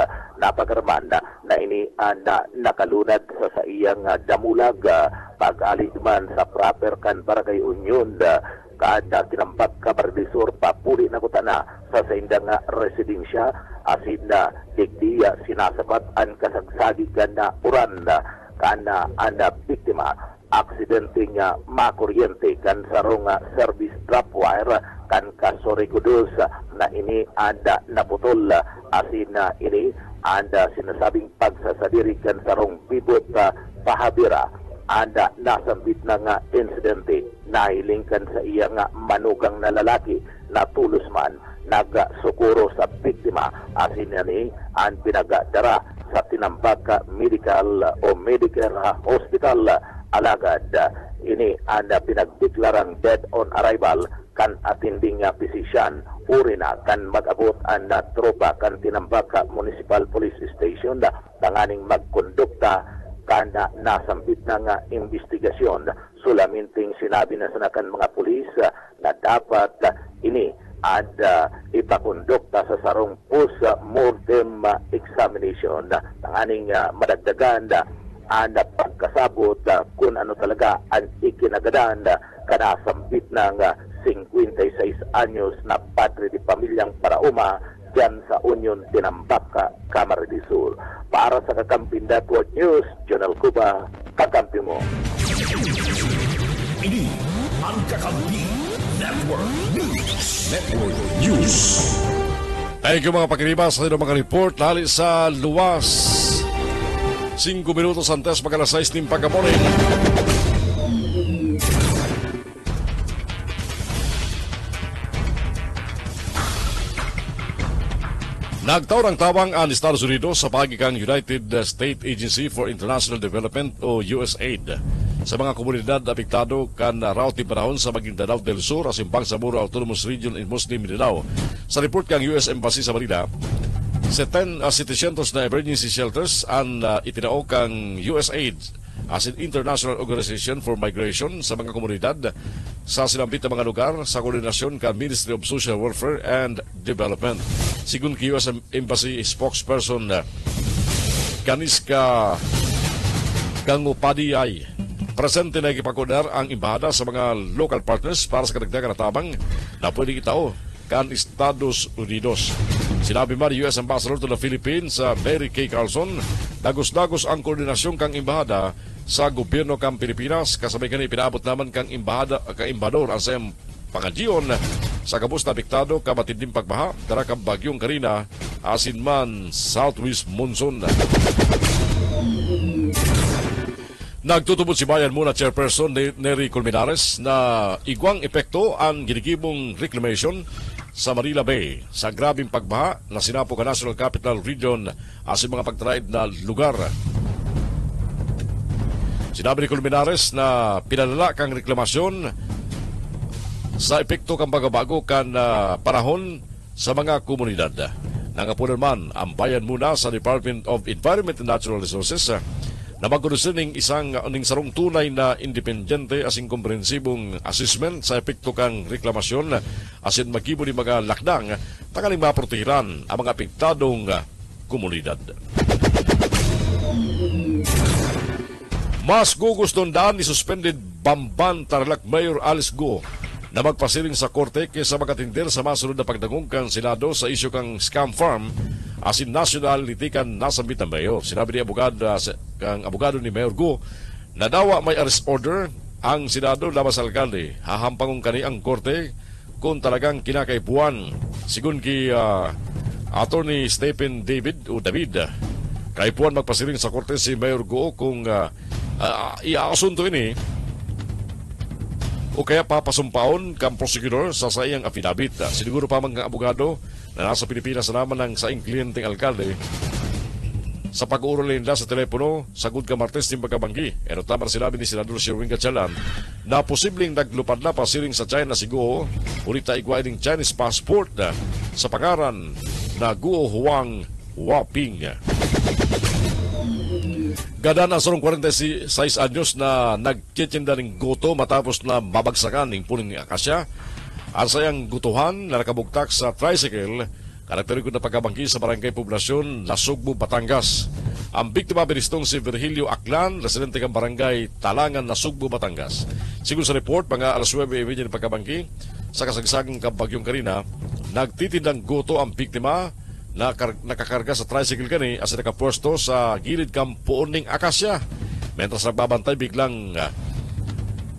Napagaramaan na ini na nakalunad sa iyang damulag, pag-alit man sa proper kan Barangay Union, kada Tinambak, Camarines Sur, papuli na kutana sa saindang residensya, asin na digdiya sinasabat ang kasagsagigan na uran kana anda biktima aksidente nga makuryente kan sarong service drop wire kan kasori kudos na ini anda naputol asin na ini anda sinasabing pagsasadiri kan sarong bibot pahabira anda nasambit na nga insidente nahilingkan sa iya nga manugang na lalaki na tulos man nagsukuro sa biktima asin ni ang pinagadara sa Tinambak Medical o Medicare Hospital alagad ini anda pinagdeklarang dead on arrival kan atinding physician uri na kan mag-abot ang tropa kan Tinambak Municipal Police Station tanganing magkondukta kana nasambit na nga investigasyon sulaminting sinabi na sanakan mga pulis na dapat ini ada ipakondukta sa sarong post-mortem examination ng aning madagdagan anda pagkasabot kung ano talaga ang ikinagadan kanasambit ng 56 anyos na padre di pamilyang parauma dyan sa Union, Tinambak, Camarines Sur. Para sa Kakampin Network News, Jonel Cuba, kakampi mo. Ini ang Kakampi Network News. Network News. Thank you mga pakiribas sa mga report dahil sa luwas. 5 minutos antes magkalas 6 ng pagkamorin. Nagtawrang tawang ang Estados Unidos sa pagikang United States Agency for International Development o USAID sa mga komunidad apektado kan route panahon sa Maguindanao del Sur at Bangsamoro Autonomous Region in Muslim Mindanao. Sa report kang US Embassy sa Manila, 700 na emergency shelters ang itinao kang USAID as an International Organization for Migration sa mga komunidad sa sinambit na mga lugar sa koordinasyon kan Ministry of Social Welfare and Development. Sigun kay US Embassy spokesperson Kaniska Gangupadiay, presente na ikipakodar ang imbahada sa mga local partners para sa kadagdagan na tabang na pwede itao kan Estados Unidos. Sinabi man ni US Ambassador to the Philippines Mary K. Carlson, dagos-dagos ang koordinasyon kang imbahada sa gobyerno kang Pilipinas kasabay kani pinaabot naman kang imbahada embador ang sayang pangadyon sa kabus na apektado kamatinding pagbaha dara kang bagyong Karina asin man southwest monsoon. Nagtutubod si Bayan muna Chairperson Nery Colmenares na igwang epekto ang ginigibong reclamation sa Manila Bay sa grabing pagbaha na sinapo ka National Capital Region asin mga pagtraid na lugar. Sinabi ni Colmenares na pinalala kang reklamasyon sa epekto kang pagbabago kan panahon sa mga komunidad. Nangapunan man ang bayan muna sa Department of Environment and Natural Resources na magkudusin ng isang sarong tunay na independente asing komprehensibong assessment sa epekto kang reklamasyon asin magibo ni mga lakdang tangaling maprotehiran ang mga apektadong komunidad. Mas guguston daan ni suspended Bamban Tarlac Mayor Alice Go na magpasiring sa korte kaysa magatinder sa masunod na pagdangong kang Senado sa isyu kang scam farm asin national litikan nasambit ng mayor. Sinabi ni abogado ni Mayor Go na dawa may arrest order ang Senado labas sa alkalde. Hahampangong kani ang korte kung talagang kinakaipuan. Sigun ki Attorney Stephen David o David, kaipuan magpasiring sa korte si Mayor Go kung iaasunto ini o kaya papasumpaon kang prosecutor sa sayang affidavit. Siniguro pa mga abogado na nasa Pilipinas naman ng saing kliyenteng alkalde Sa pag-uuro nila sa telepono, sagud ka Martes ng pagkabanggi. Pero tama sinabi ni Senador Sherwin Gatchalan na posibleng naglupad na pasiring sa China si Guo, ulit na igwain ng Chinese passport sa pangaran na Guo Huang Waping. Gada na sarong 46 anyos na nagtitinda ng goto matapos na mabagsakan ng puning akasya. Ang sayang gutuhan na nakabugtak sa tricycle, karakterikod na pagkabanggi sa barangay poblasyon Nasugbu, Batangas. Ang biktima binistong si Virgilio Aklan, residente ng barangay Talangan, Nasugbu, Batangas. Sigun sa report, mga alas 9:30 ng pagkabanggi, sa kasagsagang kabagyong Karina, nagtitindang goto ang biktima na nakakarga sa tricycle kani as nakapwesto sa gilid kampuon ning akasya. Mentras nagbabantay, biglang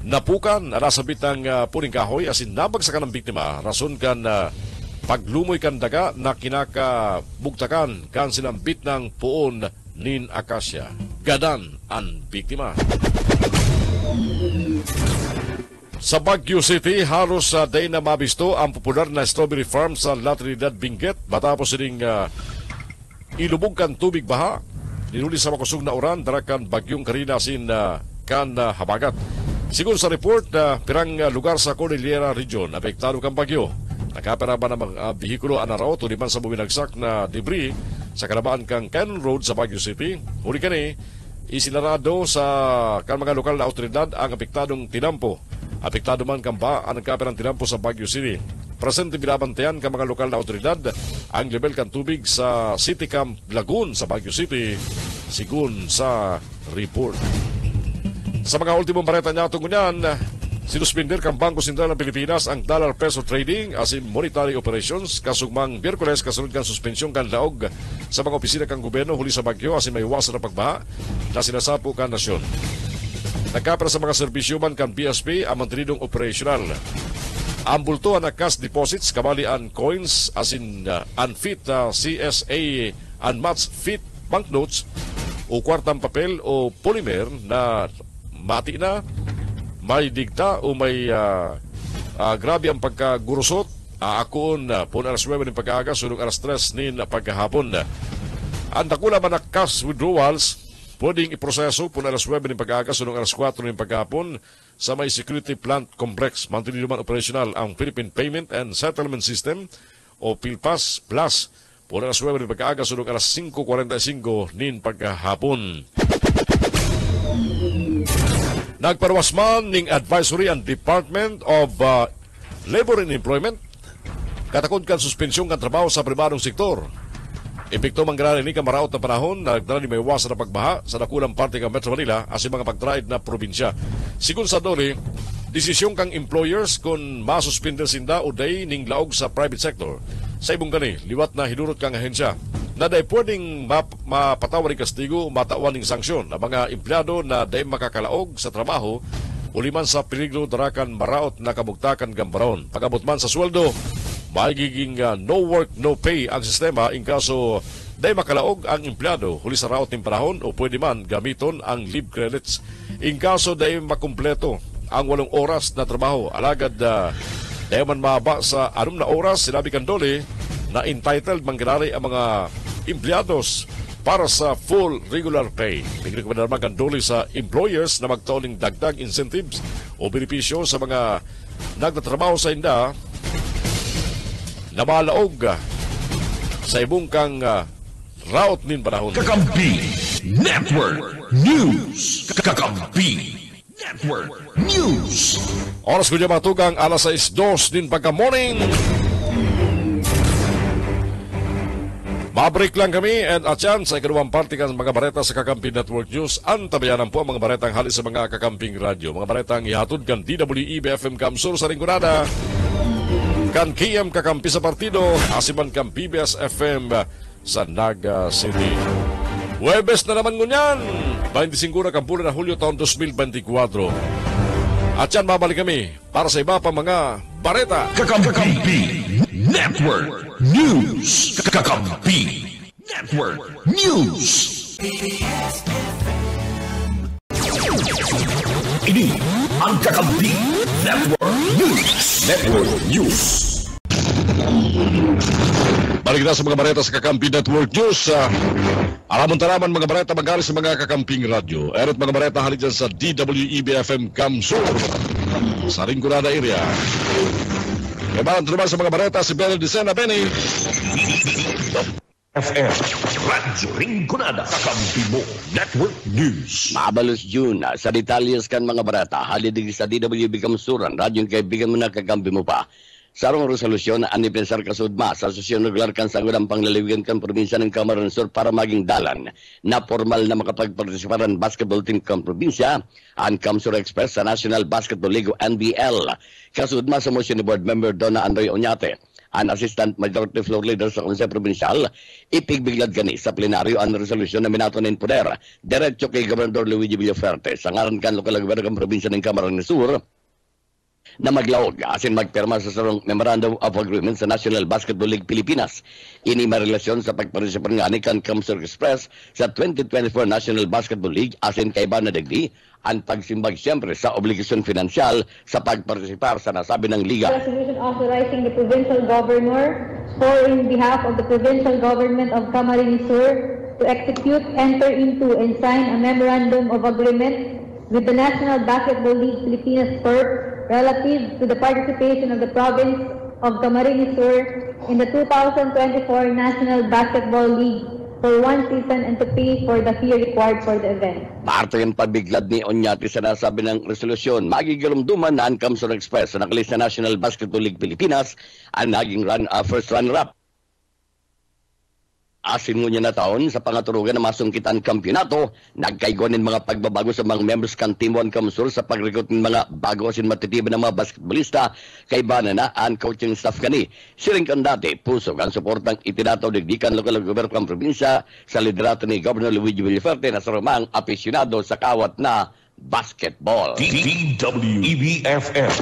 napukan nasabit ang puning kahoy asin nabagsakan ng biktima. Rason kan paglumoy kan daga na kinakabugtakan kan sinambit ng puon nin akasya. Gadan ang biktima. Sa Baguio City, halos day na mabisto ang popular na strawberry farm sa La Trinidad, Benguet matapos sining ilubog kan tubig baha. Ninuli sa makusog na oran, darakan bagyong Karina sin kan habagat. Sigun sa report, pirang lugar sa Cordillera Region apektado kang bagyo. Nakapera ba ng mga bihikulo anaraw tuliman sa buminagsak na debris sa kalabaan kang Cannon Road sa Baguio City. Huli kani, isinarado sa kan mga lokal na autoridad ang apektadong tinampo. Apektado man kang ba ang nagkaperang tinampo sa Baguio City. Presente binabantayan kang mga lokal na autoridad ang level kan tubig sa City Camp Lagoon sa Baguio City, sigun sa report. Sa mga ultimong bareta niya tungunan, sinuspender kang Bangko Sentral ng Pilipinas ang dollar-peso trading as in monetary operations kasugmang Biyerkules kasunod kang suspensyon kan laog sa mga opisina kang gobyerno huli sa Baguio as in may iwasan na pagbaha na sinasapo kan nasyon. Nagkapera sa mga serbisyo man kan BSP ang mantinidong operational. Ang bultuhan na cash deposits, kabali ang coins as in unfit CSA unmatched fit banknotes o kwartang papel o polymer na mati na, may digta o may grabe ang pagkagurusot. Aakon pun alas 9 ng pag-aaga, sunong alas 3 nin pagkahapon. Ang dakula man na cash withdrawals, pwedeng iproseso pun alas 9 ng pag-aaga, sunong alas 4 ng pagkahapon sa may security plant complex. Mantinilo man operational ang Philippine Payment and Settlement System o PhilPas Plus pun alas 9 ng pag-aaga, sunong alas 5:45 nin pagkahapon. Nagparwas man ning advisory ang Department of Labor and Employment katakod kan suspensyon kan trabaho sa pribadong sektor. Epekto manggara ni kamaraot na panahon na nagdala ni may iwasan na pagbaha sa nakulang parte ng Metro Manila as mga pagtraid na probinsya. Sigun sa doli, desisyon kang employers kung masuspender sinda o day ning laog sa private sector. Sa ibong gani, liwat na hinurot kang ahensya na day pwedeng mapatawar ng kastigo o matawan ng sanksyon ang mga empleyado na day makakalaog sa trabaho o liman sa peligro darakan maraot na kabugtakan gambaron. Pagabot man sa sweldo, magiging no work, no pay ang sistema in kaso day makalaog ang empleyado huli sa raot ng panahon o pwede man gamiton ang leave credits. In kaso day makumpleto ang 8 oras na trabaho, alagad day man mahaba sa 6 na oras, sinabi kandoli na entitled mangganari ang mga empleyados para sa full regular pay. Nagrekomenda naman kanduli sa employers na magtaon ng dagdag incentives o benepisyo sa mga nagtatrabaho sa inda na malaog sa ibong kang raot nin panahon. Kakampi Network News. Kakampi Network News. Oras ko niya matugang alas 6:02 din pagka-morning. Mabreak lang kami and at yan sa ikalawang parte ng mga bareta sa Kakampi Network News. Antabayanan po ang mga baretang halis sa mga kakamping radyo. Mga baretang ihatod kan DWE BFM Kamsur sa Rinconada, kan KM Kakampi sa Partido, asiman kan PBS FM sa Naga City. Huwebes na naman ngunyan, 25 na kampulan na Hulyo taon 2024. At yan babalik kami para sa iba pa mga bareta. Kakampi Network News. Kakampi Network News. Ini ang Kakampi Network News. Network News. Balik na sa mga bareta sa Kakampi Network News. Alamon taraman mga bareta magaling sa mga kakamping radyo. Erot mga bareta halid dyan sa DWEB-FM Kamsur sa Rinconada area. Ibalan naman sa mga bareta si Benny Dicena. Benny. FM Radyo Rinconada Kakampi mo Network News. Mabalos June, sa detalyes kan mga barata, halidig sa DWB Kamsuran, radyong kaibigan mo na kakampi mo pa. Sarong resolusyon na anipensar kasudma sa asosyon regular kan sanggudang panglaliwigan kan probinsya ng Camarines Sur para maging dalan na formal na makapagpartisiparan basketball team kan probinsya ang Kamsur Express sa National Basketball League o NBL. Kasudma sa motion ni Board Member Donna Andoy Oñate, ang Assistant Majority Floor Leader sa Konsey Provincial, ipigbiglad gani sa plenaryo ang resolusyon na minatunin poder diretso kay Gobernador Luigi Villaferte sa ngaran kan lokal gobyerno kan probinsya ng Camarines Sur na maglaog asin magpirma sa sarong Memorandum of Agreement sa National Basketball League Pilipinas. Ini marelasyon sa pagpartisipar nga ni kan Kamsur Express sa 2024 National Basketball League asin kay Bana Degdi ang pagsimbag siyempre sa obligasyon finansyal sa pagpartisipar sa nasabi ng liga. Resolution authorizing the provincial governor for in behalf of the provincial government of Camarines Sur to execute, enter into, and sign a Memorandum of Agreement with the National Basketball League Pilipinas PERP relative to the participation of the province of Camarines Sur in the 2024 National Basketball League for one season and to pay for the fee required for the event. Parte yung pabiglad ni Oñate sa nasabi ng resolusyon, magigalumduman na ang Kamsur Express sa nakalis na National Basketball League Pilipinas ang naging first runner-up. Asin mo niya na taon sa pangaturugan na masungkitan kampyonato, nagkaiguanin mga pagbabago sa mga members kan Team 1 Kamsur sa pag-recruit ng mga bago asin matitiba ng mga basketballista kay Banana ang coaching staff kani. Siring kan dati, pusog ang suportang itinataw digdikan lokal gobyerno ng probinsya sa liderato ni Governor Luigi Villaferte na sarumang aficionado sa kawat na basketball. DWEB-FM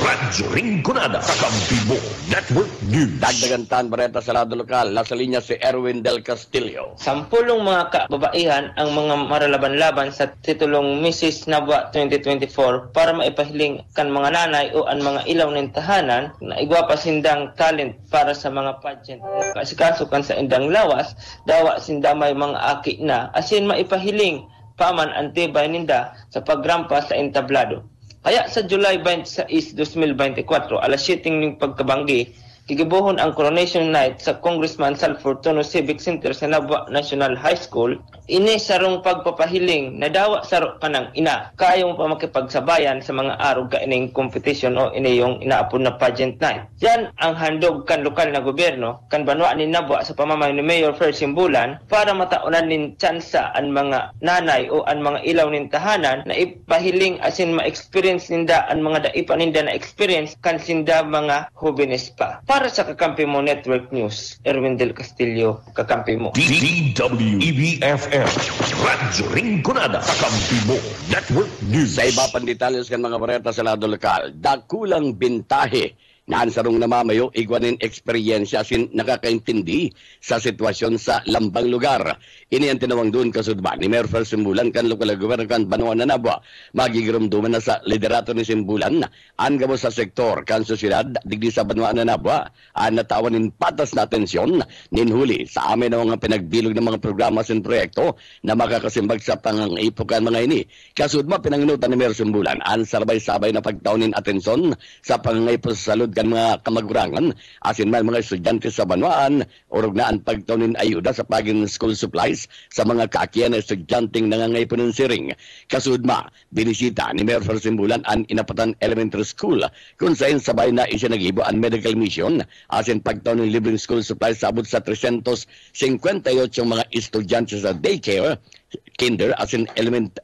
Radyo Rinconada Kakampi mo Network News. Dagdagan tan bareta sa lado lokal, nasa linya si Erwin Del Castillo. 10 mga kababaihan ang mga maralaban-laban sa titulong Mrs. Nabwa 2024 para maipahiling kan mga nanay o ang mga ilaw ng tahanan na igwapa sindang talent para sa mga pageant. Kasikaso kan sa indang lawas, dawa sindamay mga aki na asin maipahiling paman antibay ninda sa pagrampa sa entablado. Kaya sa July 26, 2024, alas 7 ng pagkabanggi, kigibuhon ang Coronation Night sa Congressman Sal Fortuno Civic Center sa Nabwa National High School. Ini sarong pagpapahiling na dawa saro kanang ina kayong pa makipagsabayan sa mga arog ka ining competition o ini yung inaapod na pageant night. Yan ang handog kan lokal na gobyerno kan banwa ni Nabwa sa pamamayo ni Mayor Fer Simbulan para mataunan nin tsansa ang mga nanay o ang mga ilaw nin tahanan na ipahiling asin ma-experience ninda ang mga daipa ninda na experience kan sinda mga jóvenes pa. Para sa Kakampi Mo Network News, Erwin Del Castillo, Kakampi Mo. DWEB-FM Radyo Rinconada Kakampi Mo Network News. Sa iba pang detalyos kan mga bareta sa lado lokal, dakulang bintahe na ansarong namamayo, igwanin eksperyensya sin nakakaintindi sa sitwasyon sa lambang lugar. Ini ang tinawang doon kasudba ni Mayor Fer Simbulan kan lokal gobyerno kan Banwa na Nabwa. Magigirumduman na sa liderato ni Simbulan ang gabo sa sektor kan sosyedad digdi sa Banwa na Nabwa ang natawanin patas na atensyon ninhuli sa amin na mga pinagbilog ng mga programa sin proyekto na makakasimbag sa pangangipukan mga ini. Kasudma pinanginutan ni Mayor Simbulan ang sabay-sabay na pagtaunin atensyon sa pangangipos sa salud kan mga kamagurangan asin man mga estudyante sa Banwaan urog na ang pagtaunin ayuda sa pagin school supplies sa mga kakiyan na estudyanteng nangangaypon ng siring. Kasudma, binisita ni Mayor Fer Simbulan ang Inapatan Elementary School kung saan sabay na isya nagibo ang medical mission asin pagtaunin libreng school supplies sabot sa 358 mga estudyante sa daycare kinder as in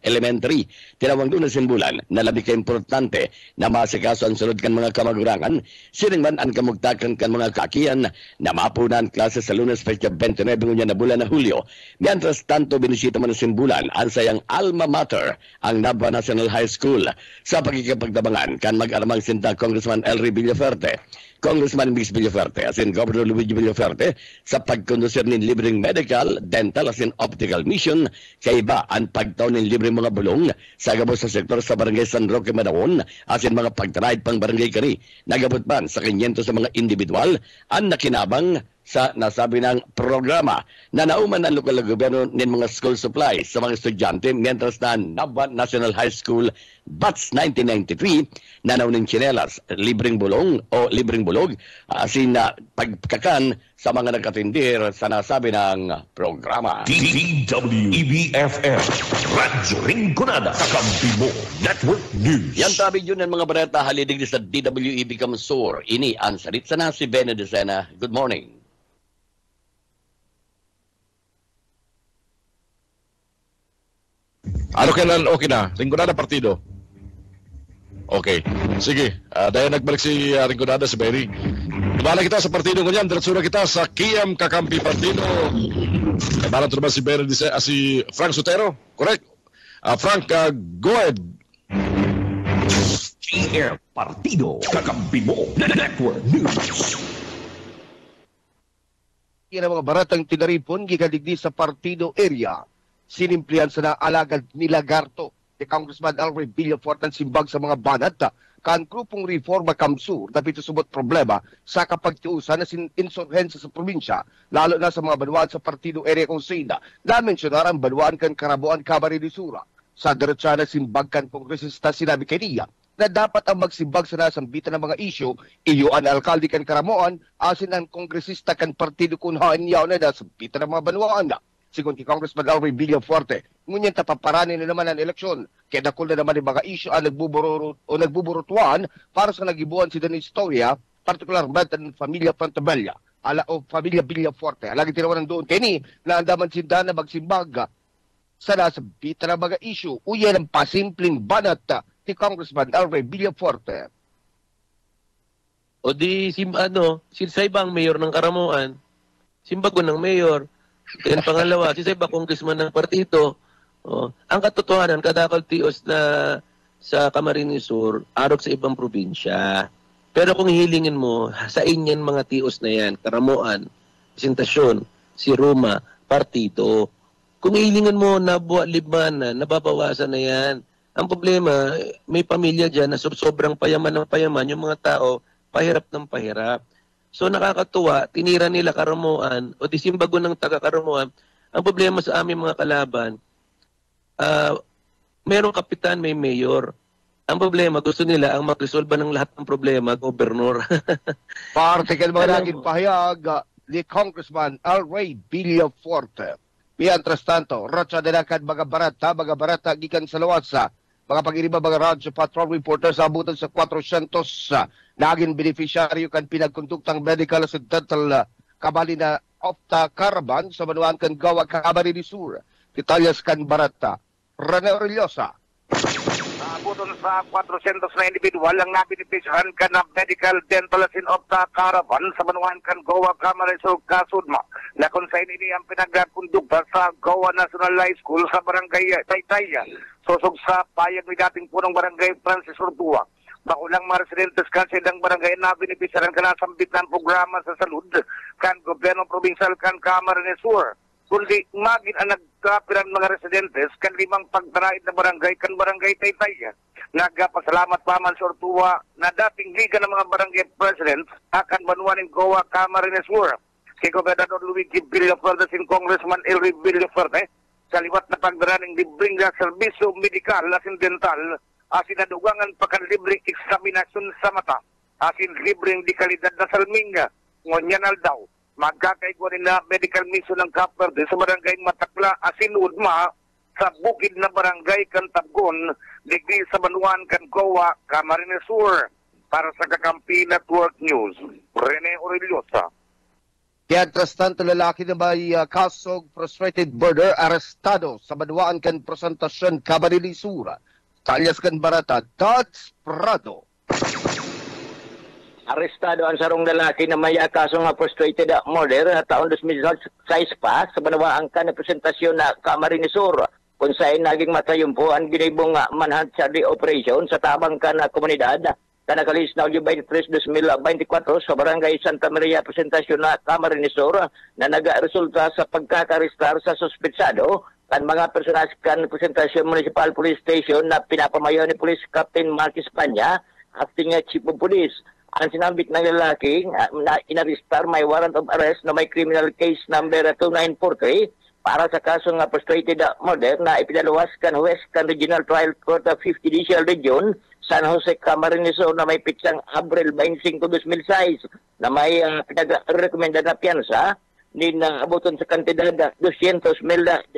elementary. Tinawang doon na Simbulan na labi ka importante na masikaso ang sunod kan mga kamagurangan, sining man ang kamugtakan kan mga kakiyan na mapunan klase sa Lunes Festa 29 ngunya na bulan na Hulyo. Mientras tanto, binisita man ng Simbulan ang sayang alma mater, ang Nabwa National High School, sa pagkikipagdabangan kan mag-aramang sinta Congressman Elry Villaferte. Congressman Mix Villaferte asin Governor Luigi Villaferte sa pagkondusir ng libreng medical, dental asin optical mission kay iba ang pagtaw ng libreng mga bulong sa gabos sa sektor sa Barangay San Roque, Manaon asin mga pagtaraid pang barangay kani. Nagabot man sa 500 sa mga individual ang nakinabang sa nasabi ng programa na nauman ang lokal na gobyerno ng mga school supplies sa mga estudyante mientras na Nava National High School Batch 1993 na naunin chinelas, libreng bulong o libreng bulog asin na pagkakan sa mga nagkatindir sa nasabi ng programa. DWEBFM Radyo Rinconada Kakampi mo Network News. Yan tabi yun ng mga bareta halidig sa DWEB Kamsur. Ini ang salit sa na si Bene Decena. Good morning. Ano kailan okay na? Rinconada partido. Okay. Sige. Dahil nagbalik si Rinconada, si Berry. Ibala kita sa partido ngunyan. Diretso na kita sa Kiam Kakampi Partido. Ibala ito naman si Berry, si Frank Sotero. Correct? Frank, go ahead. GR Partido Kakampi mo Network News. Yan ang mga baratang tinaripon gigadigdi sa partido area. Sinimplihan sa naalagad ni Lagarto ni Congressman Elroy Villaforte ang simbag sa mga banat kan grupong Reforma Kamsur dapit subot problema sa kapagtiusan na insurhensya sa probinsya lalo na sa mga banwaan sa partido area kung sina na mensyonar ang banwaan kan Karabuan Camarines-Sur. Sa diretsa na simbag kan kongresista sinabi kay niya na dapat ang magsimbag sa nasambitan ng mga isyu iyo ang alkalde kan Karamuan asin ang kongresista kan partido kunhaan niya na nasambitan ng mga banwaan na. Sigon kay Congressman Elroy Villaforte, ngunyan tapaparanin na naman ang eleksyon. Kaya dakol na naman yung mga isyu ang nagbuburutuan para sa nagibuan si Denise Storia, partikularmente ang Familia Pantabella, o Familia Villaforte. Alagi tinawanan doon kay ni na andaman sinda na magsimbag sa nasabitan ng mga isyu. Uyan ang pasimpleng banat ni Congressman Elroy Villaforte. O di, sinsa ibang mayor ng Karamuan, simbago ng mayor. Then pangalawa, si Seba congressman ng partido. Ang katotohanan, kadakal tios na sa Camarines Sur, arok sa ibang probinsya. Pero kung hilingin mo, sa inyan mga tios na yan, Karamuan, presentasyon, si Roma, partido. Kung hilingin mo, nabuwa libanan, nababawasan na yan. Ang problema, may pamilya dyan na sobrang payaman ng payaman, yung mga tao, pahirap ng pahirap. So nakakatuwa, tinira nila Karamuan o disimbago ng taga-Karamuan. Ang problema sa aming mga kalaban, merong kapitan, may mayor. Ang problema, gusto nila ang magresolba ng lahat ng problema, gobernur. Partikel mga naging pahayag ni Congressman Elroy Villaforte. Mientras tanto, Rocha de Lakad, mga barata, gikan sa Lawasa, mga pag-iriba mga radyo patrol reporters abutan sa 400 naging beneficiaryo kan pinagkonduktang medical sa dental kabali na Opta Caravan sa Manuan kan Gawa Camarines-Sur. Detalyas kan Barata. Rene Orellosa. Abutan sa 400 na individual ang nabinipisyahan ka na medical dental asin Opta Caravan sa Manuan kan Gawa Camarines-Sur Kasudma na kung sa ini ang pinagkondukta sa Gawa National High School sa Barangay Taytaya. Susog sa payag ni dating punong Barangay Francis Ortua. Bakulang mga residentes kan silang barangay na binipisaran ka na sambit ng programa sa salud kan gobyerno provincial kan Camarines-Sur. Kundi magin ang nagkapiran mga residentes kan 5 pagtaraid na barangay kan Barangay Taytaya. Nagpasalamat pa man sa Ortua na dating liga ng mga barangay presidents akan banuanin Goa Camarines-Sur. Si Gobernador Luigi Villaforte sin Congressman Elroy Villaforte sa liwat na pagdaraning libreng serbisyo medikal asin dental asin nadugangan pakan libreng eksaminasyon sa mata, asin libreng di kalidad na salminga, ngonyanal daw, magkakaigwa nila medical mission ng Kaperde sa barangay Matakla, asin Udma, sa bukid na barangay Cantabgon, digdi sa Banuan, Goa, Camarines-Sur. Para sa Kakampi Network News, Rene Orellosa. Mientras tanto, lalaki na may kasong frustrated murder arestado sa Banuan kan Presentasyon Camarines-Sur. Talyas kan Barata, Dodds Prado. Arestado ang sarong lalaki na may kaso nga frustrated murder na taon 2006 pa sa banawaan ka na presentasyon na Camarines-Sur kung saan naging matayumpo ang ginibong manhunt charity operation sa tabang ka na komunidad kanakalis na Ulyo 23-2024 sa Barangay Santa Maria Presentacion na Camarines Sur na nagaresulta sa pagkakaristar sa suspetsado kan mga personas kan Presentacion Municipal Police Station na pinapamayo ni Police Captain Marquis Panya, acting Chief of Police. Ang sinambit ng lalaki na inaristar may warrant of arrest na may criminal case number 2943 para sa kasong frustrated murder na ipinaluwas kan West kan Regional Trial Court of 5th Judicial Region San Jose Camarines Sur na may pitsang Abril 25, 2006 na may pinag-rekomenda na piyansa ni abuton sa kantidad 200,000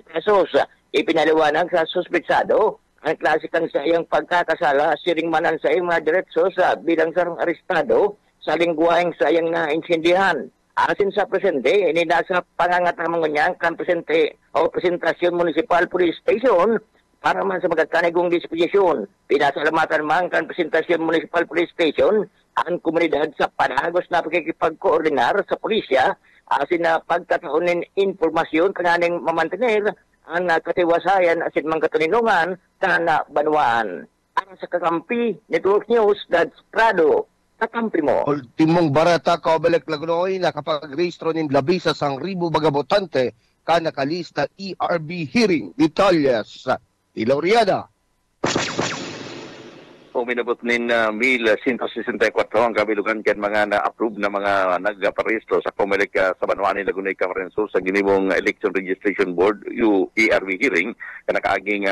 pesos. Ipinaliwanag sa suspetsado ang klase kang sa iyang pagkakasala siringmanan sa iyang mga diretso sa bilang sarong arestado sa lingguaheng sa iyang nainsindihan. Asin sa presente, ini nasa pangangatamang niya kan presente o Presentasyon Municipal Police Station para man sa magkakanigong disposisyon. Pinasalamatan man kan Presentasyon Municipal Police Station ang komunidad sa panagos na pagkikipagkoordinar sa pulisya asin na pagkataunin informasyon kananing mamantener ang katiwasayan asin mga katuninungan na banwaan. Ang sa Kakampi Network News, Dads Prado, Kakampi mo. Ultimong barata Kaubalek Lagunoy nakapag-rehistro ng 11,000 baga botante ka nakalista ERB hearing. Detalles sa Iloriana. Uminabot nin 1,164 ang kabilugan kan mga na-approve na mga nagparehistro sa Comelec sa Banwaan Lagunay Camarines Sur sa ginibong Election Registration Board ERB hearing kanakaaging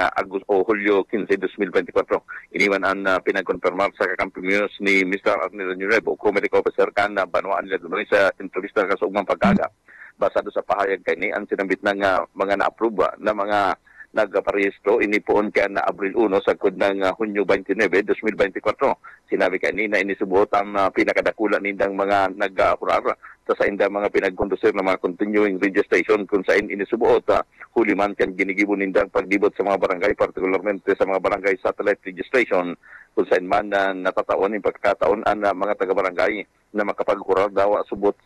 Hulyo 15, 2024. Iniwan ang pinagkonfirmar sa Kakampi News ni Mr. Arnel Nuevo, Comelec officer kan Banwaan Lagunay sa entrevista sa ugmang pagkaga. Basado sa pahayag kay ni ang sinambit ng mga na-approve na mga nagparehistro inipoon ka na Abril 1 sa kod ng Hunyo 29, 2024. Sinabi kanina inisubot ang pinakadakula nindang mga naghurar sa indang mga pinagkondusir na mga continuing registration kung saan inisubot huli man kan ginigibo nindang pagdibot sa mga barangay, partikularmente sa mga barangay satellite registration kung saan man natataon yung pagkakataon ang mga taga-barangay na makapaghurar daw subot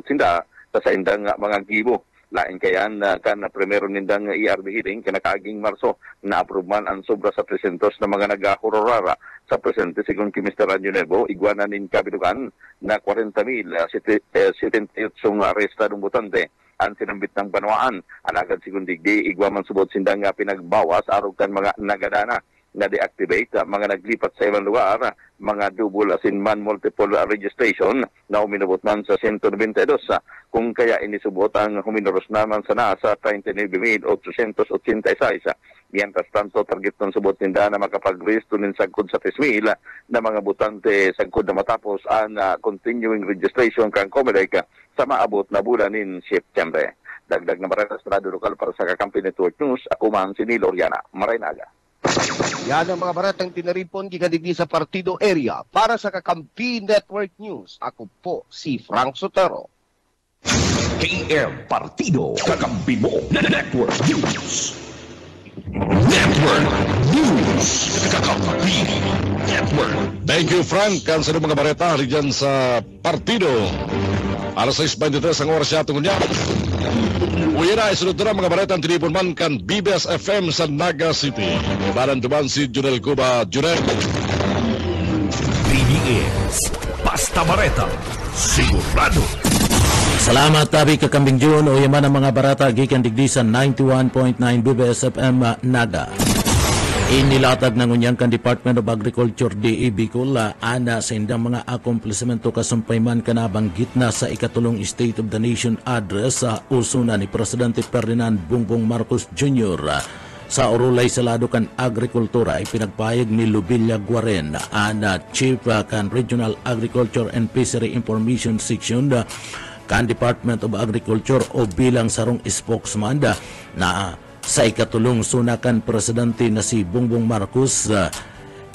sinda sa indang mga gibo. Lain kayan kan primero nindang ERB hearing kinakaaging Marso na approve man ang sobra sa presentos na mga nagahurorara sa presente sigon ki Mr. Nuevo igwana nin kabilugan na 40,078 arestadong botante ang sinambit ng Banwaan. Alagad sigon digdi igwa man subot sindang pinagbawas arog kan mga nagadana na deactivate mga naglipat sa ibang lugar, mga double asin man multiple registration na huminabot man sa 192 kung kaya inisubot ang huminuros naman sa nasa 39,886. Mientras tanto, target ng subot ninda na makapag-resto nin sagkod sa 3,000 na mga butante sagkod na matapos ang continuing registration kang Comelec sa maabot na bulan nin September. Dagdag na Barangay Estrado Lokal para sa Kakampi Network News, ako man si Niloriana Marinaga. Yan ang mga baratang tinaripon gigadigdi sa Partido Area para sa Kakampi Network News. Ako po si Frank Sotero. KM Partido Kakampi mo Network News. Network News. Kakampi Network. Thank you, Frank. Kan sa mga bareta riyan sa Partido. Alas 6:23 ang oras siya tungkol niya. Uwi na, isunod na mga baretang tinipon man kan BBS FM sa Naga City. Ibaran duman si Junel Cuba. Junel. BBS. Basta Bareta. Sigurado. Salamat tabi kakambing June o yaman ang mga barata gikan digdi sa 91.9 BBS FM Naga. Inilatag ng unyang kan Department of Agriculture DA Bicol ana sa indang mga akomplesmento kasumpayman kanabanggit na sa ikatulong State of the Nation address sa usuna ni Presidente Ferdinand Bongbong Marcos Jr. Sa orulay sa lado kan agrikultura ay pinagpayag ni Lubilla Guaren ana Chief kan Regional Agriculture and Fishery Information Section kan Department of Agriculture o bilang sarong spokesman na sa ikatulong sunakan presidente na si Bongbong Marcos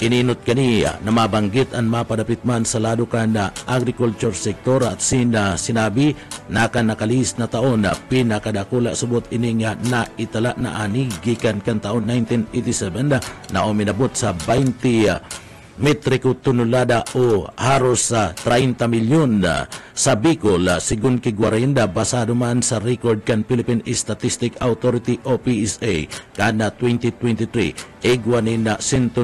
ininot kaniya na mabanggit ang mapadapit man sa lado kan na agriculture sector at sinabi na kan nakalis na taon na pinakadakula subot ininga na itala na ani gikan kan taon 1987 na uminabot sa 20 metriko tonelada o haros sa 30 milyon sa Bicol, sigun kigwarinda basado man sa record kan Philippine Statistic Authority o PSA kana 2023 igwanin na 109%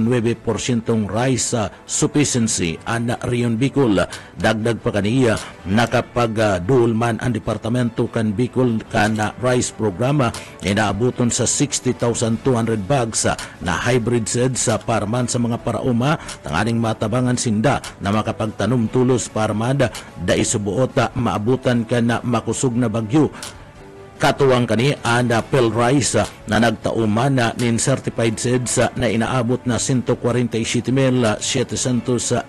rice sufficiency ana Rion Bicol. Dagdag pa kaniya nakapag-dual man ang departamento kan Bicol kana rice programa inaabuton sa 60,200 bags na hybrid seeds para man sa mga parauma tanganing matabangan sinda na makapagtanom tulos para man da isubuot maabutan ka na makusog na bagyo. Katuwang kani ana Pel Rice na nagtauman na nin certified seeds na inaabot na 147,700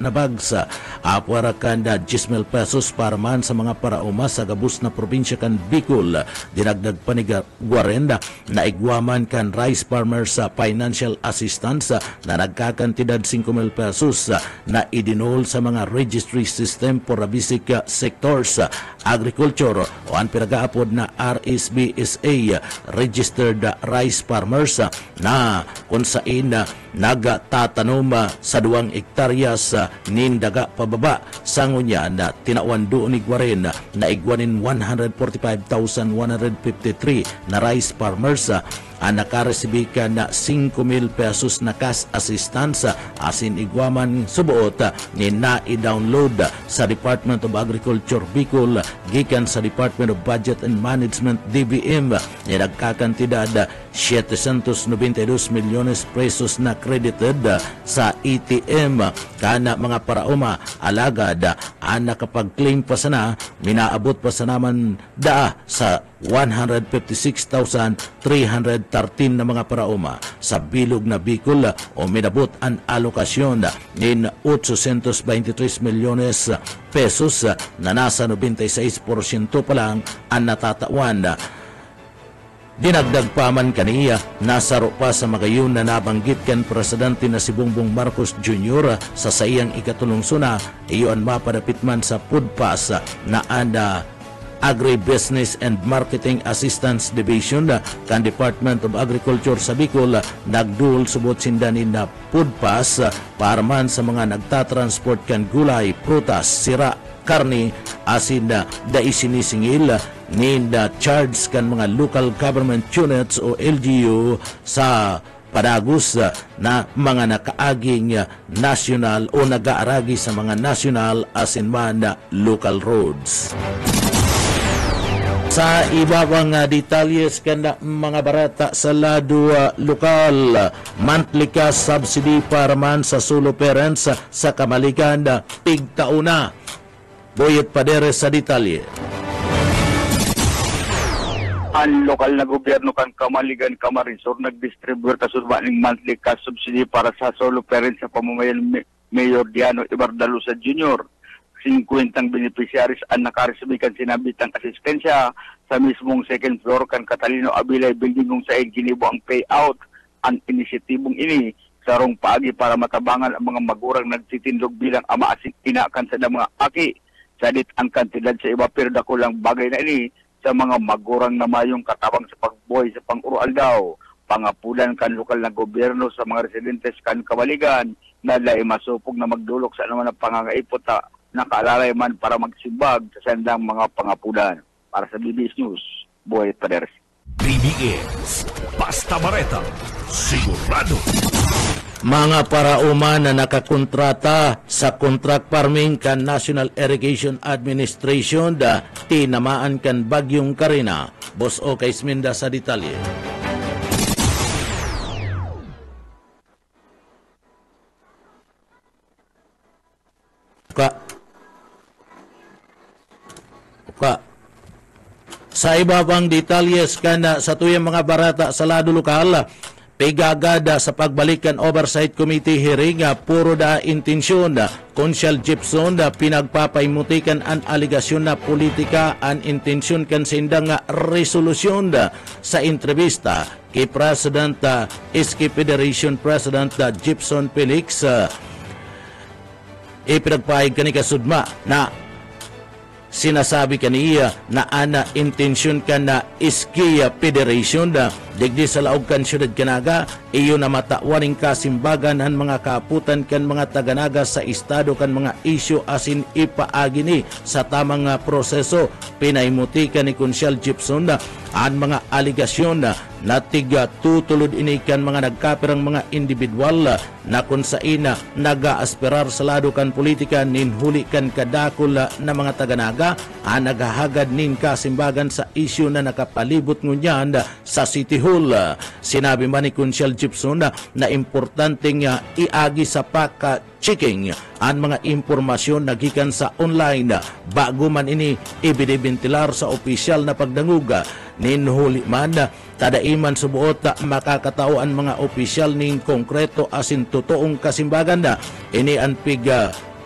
na bags. Apwara kanda 10,000 pesos para man sa mga parauma sa gabus na probinsya kan Bicol. Dinagdag pa ni Guarenda na igwaman kan rice farmers sa financial assistance na nagkakantidad 5,000 pesos na idinol sa mga registry system for basic sectors, agriculture o ang pinag-aapod na SBSA registered rice farmers na kung saan nagtatanom sa 2 hektaryas nindaga pababa sa ngunyan na tinawan doon ni Guaren na igwanin 145,153 na rice farmers ang nakaresibika na 5,000 pesos na cash assistance asin igwaman subuot ni na-download sa Department of Agriculture Bicol gikan sa Department of Budget and Management DBM ni nagkakantidad 792 milyones pesos na credited sa ATM kana mga parauma alagad ang nakapag-claim pa sana minaabot pa sa naman sa 156,313 na mga parauma sa bilog na Bicol o minabot ang alokasyon nin 823 milyones pesos na nasa 96% pa lang ang natatawan. Dinagdag pa man kaniya, nasaro pa sa magayon na nabanggit kan Presidente na si Bongbong Marcos Jr. sa sayang ikatulong suna, iyon mapadapit man sa PUDPAS na anda Agribusiness and Marketing Assistance Division kan Department of Agriculture sa Bicol nagduol subot sindanin na PUDPAS para man sa mga nagtatransport kan gulay, prutas, sira, karni, asin na isinisingil ni na charge kan mga local government units o LGU sa padagos na mga nakaaging national o nag-aaragi sa mga national asin man local roads. Sa ibabang detalyes kanda mga barata sa lado lokal, monthly cash subsidy para man sa solo parents sa Kamalikan pigtauna. Boyet Padere sa detalye. Ang lokal na gobyerno kan Kamaligan, Camarinesor nag-distribute sa ning monthly cash subsidy para sa solo parents sa pamamayan Mayor Diano Ibardalusa Jr. 50 beneficiaries ang nakaresubikan sinabitang asistensya sa mismong second floor kan Catalino Abilay building kung saan ginibo ang payout ang inisyatibong ini sa rong paagi para matabangan ang mga magurang nagtitindog bilang ama asin inakan sa mga aki. Sadit ang kantidad sa iba pero dako lang bagay na ini sa mga magurang na mayong katabang sa pagbuhay sa pang-ural daw. Pangapulan kan lokal na gobyerno sa mga residentes kan Kamaligan na lahi masupog na magdulok sa naman ang pangangaipot nakaalalay man para magsibag sa sandang mga pangapulan. Para sa BBS News, Boy Paders. BBS, Basta Bareta, sigurado. Mga parauma na nakakontrata sa contract farming kan National Irrigation Administration tinamaan kan Bagyong Karina. Boss Okay Sminda sa detalye. Sa ibabang detalyes kana sa tuyang mga barata sa lado lokal, pigagada sa pagbalikan oversight committee hearing puro da intensyon Consial Gibson pinagpapaimutikan ang aligasyon na politika ang intensyon kan sindang resolusyon sa entrevista kay President SK Federation President Gibson Felix ipinagpahig kani kasudma na sinasabi kaniya na ana intensyon ka na Iskiya Federation na digdi sa laog kan syudad Kanaga, iyo na matawaning kasimbagan han mga kaaputan kan mga taganaga sa estado kan mga isyu asin ipaagi ni sa tamang proseso. Pinaimuti ka ni Konsyal Gibson na ang mga aligasyon na tiga tutulod ini kan mga nagkapirang mga individual na kung sain naga-aspirar sa lado kan politika ninhuli kan kadakol na mga taganaga ang naghahagad nin kasimbagan sa isyu na nakapalibot ngunyan sa City Hall. Sinabi man ni Konsyal Gibson na importanteng iagi sa paka-checking ang mga impormasyon na gikan sa online bago man ini ibinibentilar sa opisyal na pagdanguga. Ninhuli man tadaiman subuot makakatao ang mga opisyal ning konkreto asin totoong kasimbagan na ini ang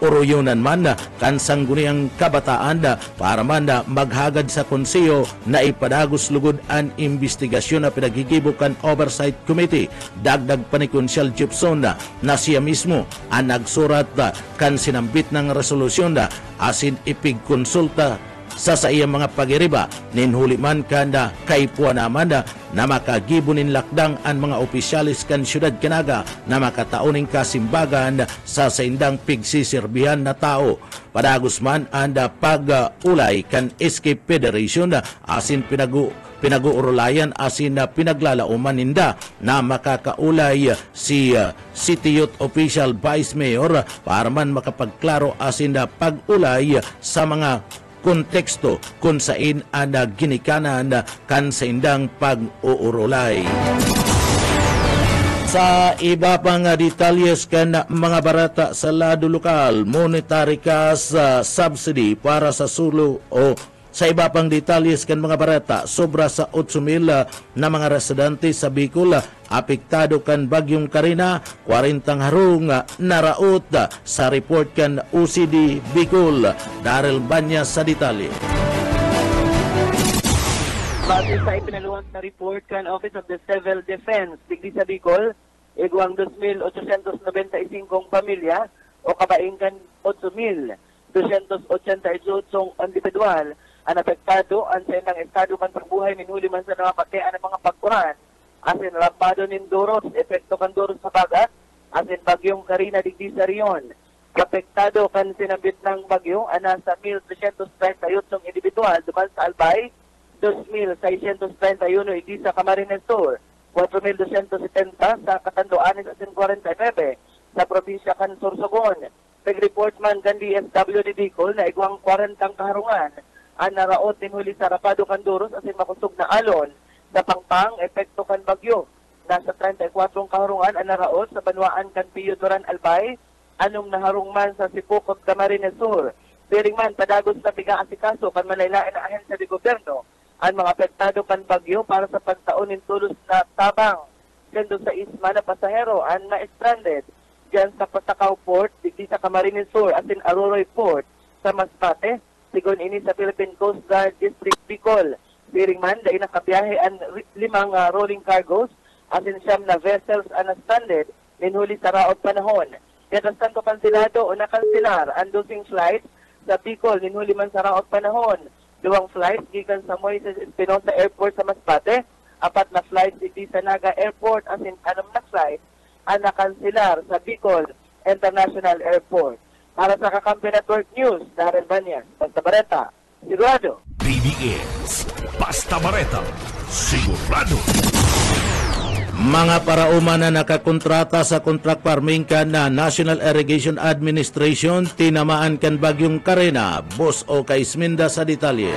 uruyonan man kan sangguniang kabataan para man maghagad sa konseyo na ipadagos lugod ang investigasyon na pinaghigibukan Oversight Committee. Dagdag pa ni Konsyal Gibson na siya mismo ang nagsurat kan sinambit ng resolusyon asin ipigkonsulta sa iyang mga pagiriba. Ninhuli man kanda kay puwa naman na makagibunin lakdang ang mga opisyalis kan syudad Kanaga na makatauning kasimbagan sa saindang pigsisirbihan na tao. Padagos man ang pag-ulay kan Escape Federation asin pinag-uurulayan asin pinaglalauman ninda na makakaulay si City Youth Official Vice Mayor para man makapagklaro asin pag-ulay sa mga konteksto kung sain ana ginikanan kan sa indang pag-uurulay. Sa iba pang detalyes kan mga barata sa lado lokal, monetary cash subsidy para sa sulo o sa iba pang detalyes kan mga barata, sobra sa 8,000 na mga residente sa Bicol apektado kan bagyong Karina, 40 harong naraot sa report kan OCD Bicol. Daryl Banya sa detalye. Base sa ipinaluhan na report kan Office of the Civil Defense digdi sa Bicol, igwang 2,895 pamilya o kabaing kan 8,288 individual ang apektado ang sa inang estado man pagbuhay minhuli man sa namapatian ng mga pagkuran asin rapado nin Doros, epekto kan Doros sa bagat asin bagyong Karina digdi sa Rion. Apektado kan sinabit ng bagyo ana sa 1,338 individual duman sa Albay, 2,631 idi sa Camarines Sur, 4,270 sa Catanduanes asin 49 sa probinsya kan Sorsogon. Pag-report man kan DSW di Bicol na igwang 40 kaharungan ang naraot din huli sa Rapado kan Doros asin makusog na alon sa pangpang epekto kan bagyo. Nasa 34 kaharungan ang naraot sa Banwaan kan Pio Duran Albay, anong naharong man sa Sipukot Camarines Sur. Piring man padagos sa piga-asikaso kan manaylain na ahensya di gobyerno ang mga apektado kan bagyo para sa pagtaon ng tulos na tabang. Kendo sa isma na pasahero ang na-stranded dyan sa Patacao Port, digdi sa Camarines Sur asin Aroroy Port sa Masbate, sigon ini sa Philippine Coast Guard District Bicol. Piring man, dahil nakabiyahe ang 5 rolling cargoes asin 9 na vessels ang stranded ninhuli sa raot panahon. Katastan ko pansilado o nakansilar ang 12 flights sa Bicol ninhuli man sa raot panahon. 2 flights gikan sa Moises Espinosa Airport sa Masbate, 4 na flights di sa Naga Airport asin 6 na flights ang nakansilar sa Bicol International Airport. Para sa Kakampi Network News, Daryl Banya, Basta Bareta, sigurado. PBS, Basta Bareta, sigurado. Mga parauma na nakakontrata sa contract farming kan na National Irrigation Administration tinamaan kan bagyong Karina. Boss o Kaisminda sa detalye.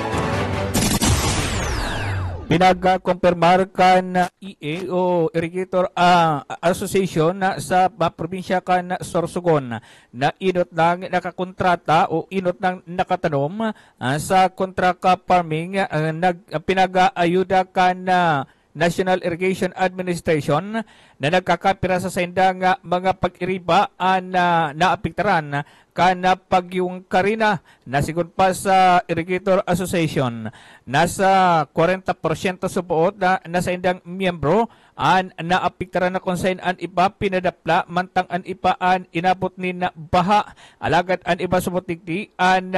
Pinag-kumpirmar kan EA o Irrigator Association sa probinsya kan Sorsogon na inot ng nakakontrata o inot ng nakatanom sa contract farming pinag-ayuda kan National Irrigation Administration na nagkakapira sa saindang mga pag-iriba na naapektaran kana pagyong Karina na sigon pa sa Irrigator Association. Nasa 40% subuot na nasa indang miyembro an naapektaran na kung saan an iba pinadapla mantang an iba an inabot ni na baha alagad an iba subutikti an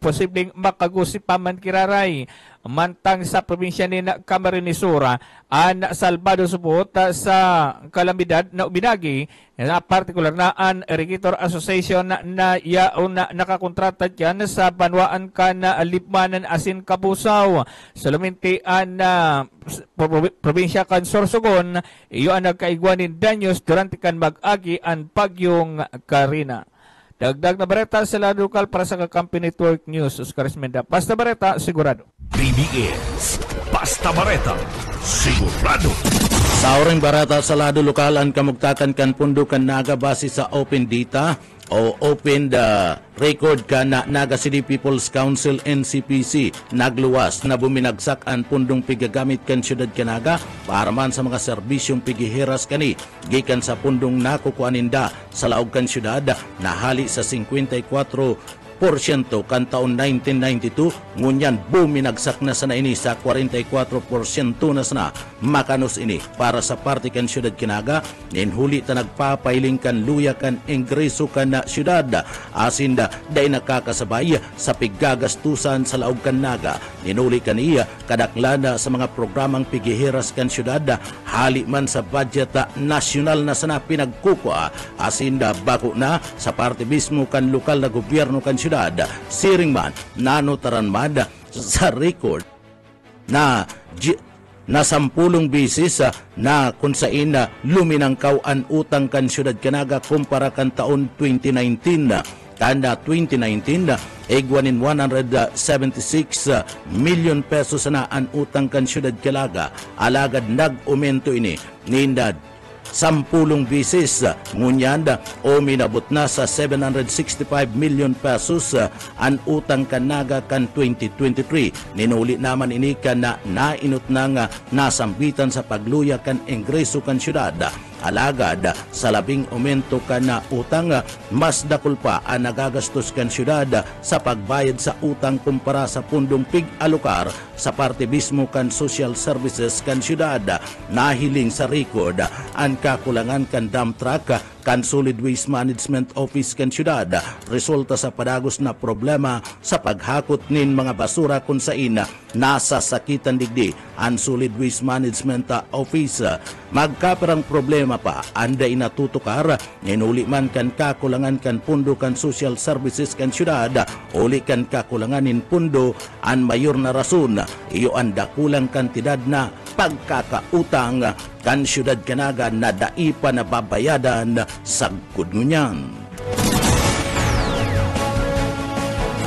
posibleng makagusip paman kiraray. Mantang sa probinsya ni Camarines Sur, an salbado subot sa kalamidad na ubinagi, na partikular na an Irrigator Association na yaon na nakakontrata dyan sa banwaan ka na Lipmanan asin Kabusaw. Sulumintian na probinsya kan Sorsogon, iyo ang nagkaigwanin danyos durante kan mag-agi ang pagyong Karina. Dagdag na bareta sa lado lokal para sa Kakampi Network News. Oscar Esmenda, Basta Bareta, sigurado. BBS, Basta Bareta, sigurado. Sa oring barata sa lado lokal ang kamugtakan kan pundukan naga base sa open data o open record ka na Naga City People's Council NCPC nagluwas na buminagsak ang pundong pigagamit kan syudad kanaga para man sa mga serbisyong pigihiras kani gikan sa pundong nakukuaninda sa laog kan syudad na hali sa 54% kan taon 1992 ngunyan buminagsak na sana ini sa 44% na sana makanos ini para sa parte kan syudad kinaga ninhuli ta nagpapailing kan luya kan ingreso kan na syudad asinda day nakakasabay sa piggagastusan sa laog kan naga ninuli kaniya kadaklana sa mga programang pigihiras kan syudad hali man sa budget nasyonal na sana pinagkukwa asinda bako na sa parte mismo kan lokal na gobyerno kan syudad siring man nanotaran man sa record na 10 bisis na kung saan luminangkaw ang utang kan syudad kanaga kumpara kan taon 2019 kanda 2019 egwanin 176 million pesos na ang utang kan syudad kalaga alagad nag-umento ini nindad 10 bisis ngunyanda o minabot na sa 765 million pesos ang utang kanaga kan 2023 ninuli naman ini kan na nainot na nasambitan sa pagluya kan ingreso kan syudad alagad sa labing aumento kan na utang mas dakol pa ang nagagastos kan syudad sa pagbayad sa utang kumpara sa pundong pig-alokar sa parte mismo kan social services kan syudad nahiling sa record ang kakulangan kan dump truck kan Solid Waste Management Office kan syudad resulta sa padagos na problema sa paghakot nin mga basura kung saan nasa sakitan digdi ang Solid Waste Management Office magkaperang problema pa anda inatutukar ninuli man kan kakulangan kan pundo kan social services kan syudad uli kan kakulangan nin pundo ang mayor na rason iyo ang dakulang kantidad na pagkakautang kan syudad kanaga na daipa na babayadan sagkod ngunyan.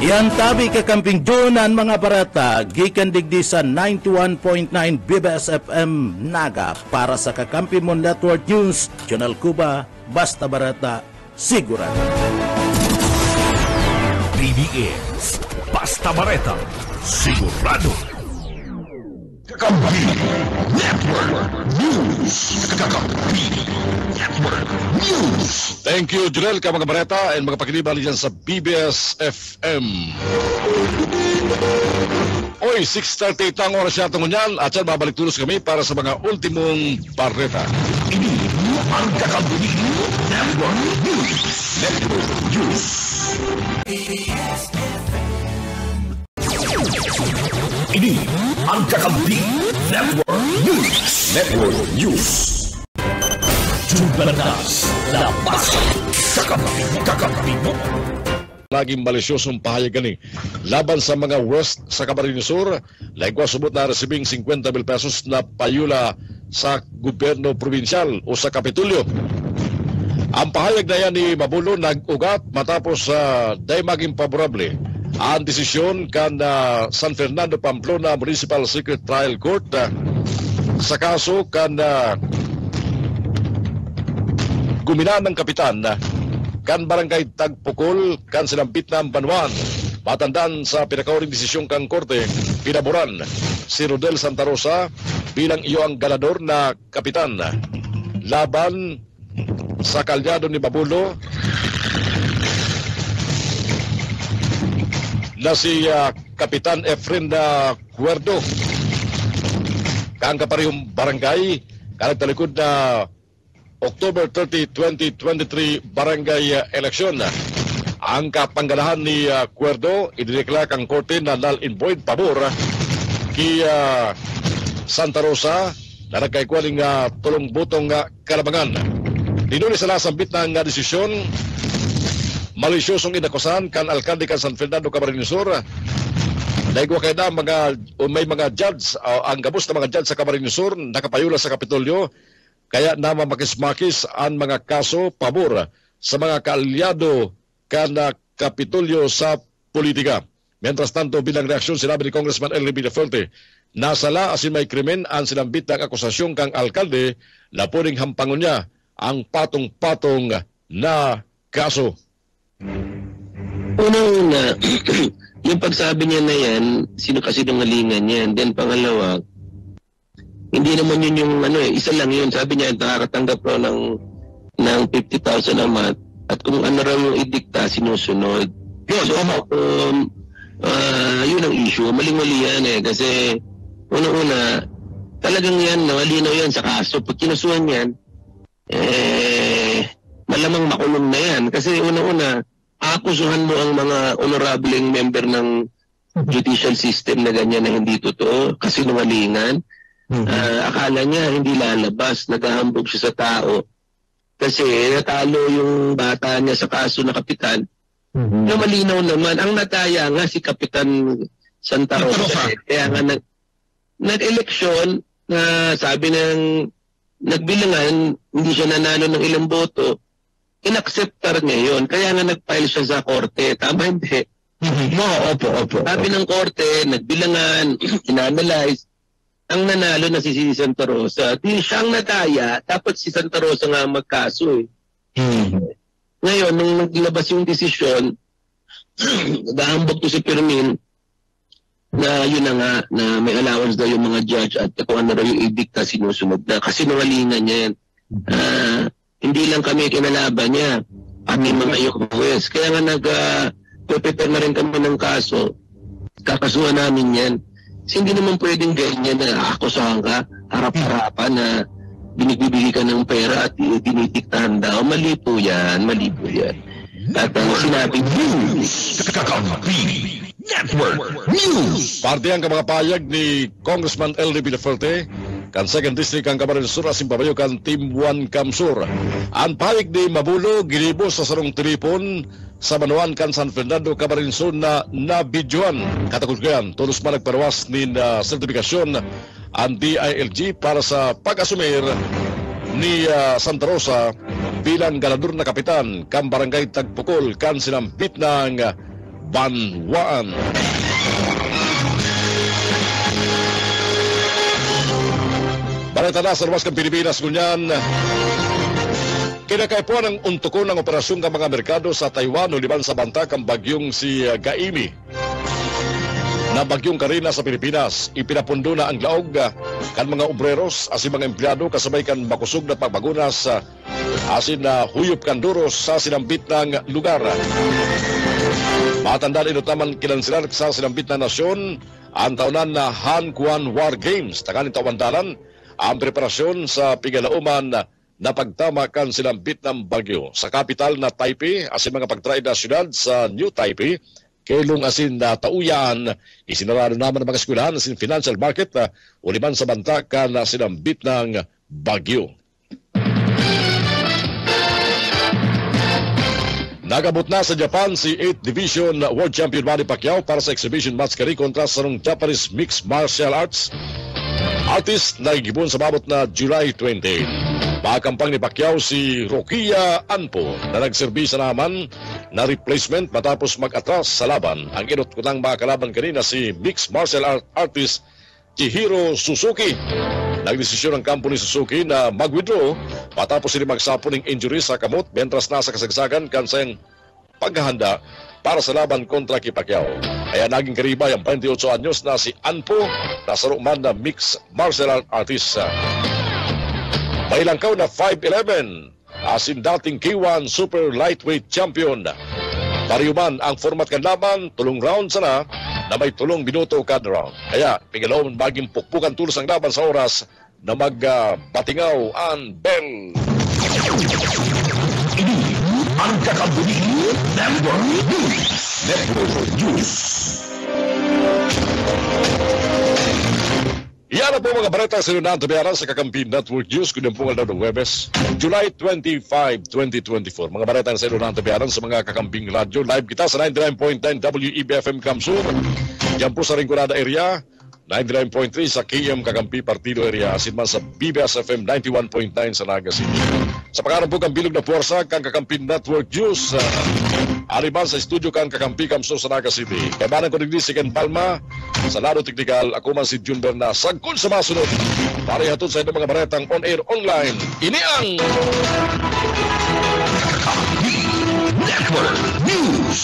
Yan tabi kakamping donan mga barata gikan digdi sa 91.9 BBS FM Naga para sa Kakampi Mon Network News Channel Cuba Basta Barata sigurado. BBS, Basta Bareta, sigurado. Kakampi Network News. Kakampi Network News. Thank you, Jurel, ka mga bareta and mga pakilibali dyan sa BBS FM. Oy, 6:30 ang oras yata ngunyan at yan babalik tulos kami para sa mga ultimong bareta. Ini ang Kakampi Network News. Network News. Ini ang Kakampi Network News. Network News. Jumbanas, lapas, kakampi mo. Laging malisyosong pahayag gani laban sa mga West sa Camarines Sur, laigwa subot na resibing 50,000 pesos na payula sa gobyerno probinsyal o sa Kapitulyo. Ang pahayag na yan ni Mabulo nag-ugat matapos day maging favorable ang desisyon kan San Fernando Pamplona Municipal Circuit Trial Court sa kaso kan gumina ng kapitan kan barangay Tagpukol kan sinampit ng Banwan. Matandaan sa pinakauring desisyon kang korte, pinaboran si Rodel Santa Rosa bilang iyo ang galador na kapitan laban sa kalyado ni Babulo na si Kapitan Efren Cuerdo kang kaparehong barangay kanagtalikod na October 30, 2023 barangay eleksyon. ang kapangganahan ni Cuerdo, idineklara kang korte na null and void pabor kay Santa Rosa na nagkaikwaling tulong butong kalabangan. Dinuli sila sambit ng desisyon malisyosong inakusahan kan alkalde kan San Fernando Camarines Sur. Naigwa kay na may mga judge, ang gabos na mga judge sa Camarines Sur nakapayula sa Kapitolyo, kaya na mamakis-makis ang mga kaso pabor sa mga kaalyado kan Kapitolyo sa politika. Mientras tanto, bilang reaksyon, sinabi ni Congressman L. Villafuerte, nasala asin may krimen ang sinambit ng akusasyon kang alkalde na puning hampangon niya ang patong-patong na kaso. Unang-una, yung pagsabi niya na yan, sino kasi nangalingan yan. Then pangalawa, hindi naman yun yung isa lang yun. Sabi niya, nakakatanggap raw ng 50,000 a month. At kung ano raw yung idikta, sinusunod. Yun ang issue. Maling-mali yan eh. Kasi unang-una, talagang yan, malinaw yan sa kaso. Pag kinasuhan yan, malamang makulong na yan. Kasi unang-una, akusuhan mo ang mga honorableng member ng judicial system na ganyan na hindi totoo, kasi nungalingan. Akala niya hindi lalabas, naghahambog siya sa tao. Kasi natalo yung bata niya sa kaso na kapitan. Na malinaw naman, ang nataya nga si Kapitan Santa Rosa. Kaya nga nag-eleksyon na sabi ng nagbilangan, hindi siya nanalo ng ilang boto, inacceptar niya yun. Kaya nga nag-file siya sa korte. Tama hindi? Opo. Sabi ng korte, nagbilangan, inanalyze, ang nanalo na si Santa Rosa. Siyang nataya, dapat si Santa Rosa nga magkaso eh. Ngayon, nung naglabas yung desisyon, nahambog to si Fermin, na yun na nga, na may allowance daw yung mga judge at kung ano raw yung edicta sinusunod na. Kasi nangalingan niya yan. Hindi lang kami kinalaban niya, pati mga UWS. Kaya nga nag-prepare na rin kami ng kaso, kakasuhan namin yan. Kasi hindi naman pwedeng ganyan na akusahan ka, harap-harapan na binigbibigay ka ng pera at dinitiktahan daw. Mali po yan. At ang sinabi, Network News. Parte ang mga payag ni Congressman L. Villafuerte kan 2nd District ang Camarines Sur asin pabayo kan Team 1 Camsur. Ang payag ni Mabulo gilibo sa sarong telefon sa Banuan kan San Fernando Camarines Sur na nabidyoan. Katakutgayan, tulos man nagparawas ni sertifikasyon ang DILG para sa pag-asumir ni Santa Rosa bilang ganador na kapitan kan Barangay Tagpukol kan sinampit ng Banwaan. Balita na sa labas ng Pilipinas ngunyan, kinakaipuan ang untuko ng operasyon ng mga merkado sa Taiwan o liban sa banta kang bagyong si Gaimi. Na bagyong karina sa Pilipinas, ipinapundo na ang laog kan mga obreros asin mga empleyado kasabay kan makusog na pagbagunas asin na huyop kan duros sa sinambit ng lugar. Matandaan ito naman kinansilan sa sinambit na nasyon ang taonan na Han Kuan War Games. Takanin tawandalan ang preparasyon sa pigalauman na pagtamakan sinambit ng bagyo. Sa kapital na Taipei, asin mga pagtraid na syudad sa New Taipei, kailong asin na tauyan, isinarado naman ng mga eskwelahan asin financial market uliman sa banta ka na sinambit ng bagyo. Nagabot na sa Japan si 8th Division World Champion Manny Pacquiao para sa exhibition match kari kontra sa Japanese Mixed Martial Arts artist na igibon sa mabot na July 20. Pakampang ni Pacquiao si Rokia Anpo na nagserbisa naman na replacement matapos mag-atras sa laban. Ang inot ko ng mga kalaban kanina si Mixed Martial Artist Chihiro Suzuki. Nagdesisyon ang kampo ni Suzuki na mag-withdraw matapos sila magsapo ng injury sa kamot mentras nasa kasagsagan kansayang paghahanda para sa laban kontra kay Pacquiao. Kaya naging karibay ang 28 anyos na si Anpo na saruman na mixed martial artist. May langkaw na 5'11", asin dating K1 Super Lightweight Champion. Pariuman ang format kan laban, tulong round sana na may tulong minuto kada round. Kaya pigalaw maging pukpukan tulos ang laban sa oras na magbatingaw ang bell. Ini ang kakabuni Network News. Network News. Yan na po mga balita sa inyong tabiaran sa Kakampi Network News kung po ng Webes, July 25, 2024. Mga balita sa inyong tabiaran sa mga Kakamping Radio. Live kita sa 99.9 WEBFM Kamsur. Yan po sa Rinconada area. 99.3 sa KM Kakampi Partido Area, asin man sa BBS FM 91.9 sa Naga City. Sa pagkarang po kang bilog na puwersa, kang Kakampi Network News, aliman sa studio kang Kakampi Kamso sa Naga City. Kaibanan ko rin si Ken Palma, sa lado teknikal, ako man si Jun Berna, sagkon sa masunod. Para ihatod sa inyong mga baretang on-air online. Ini ang Kakampi Network News.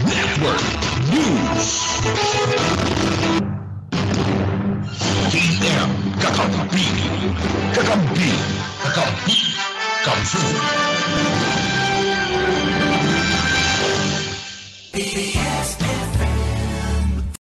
Network News. KM Kakampi. Kakampi. Kakampi. Kamsur.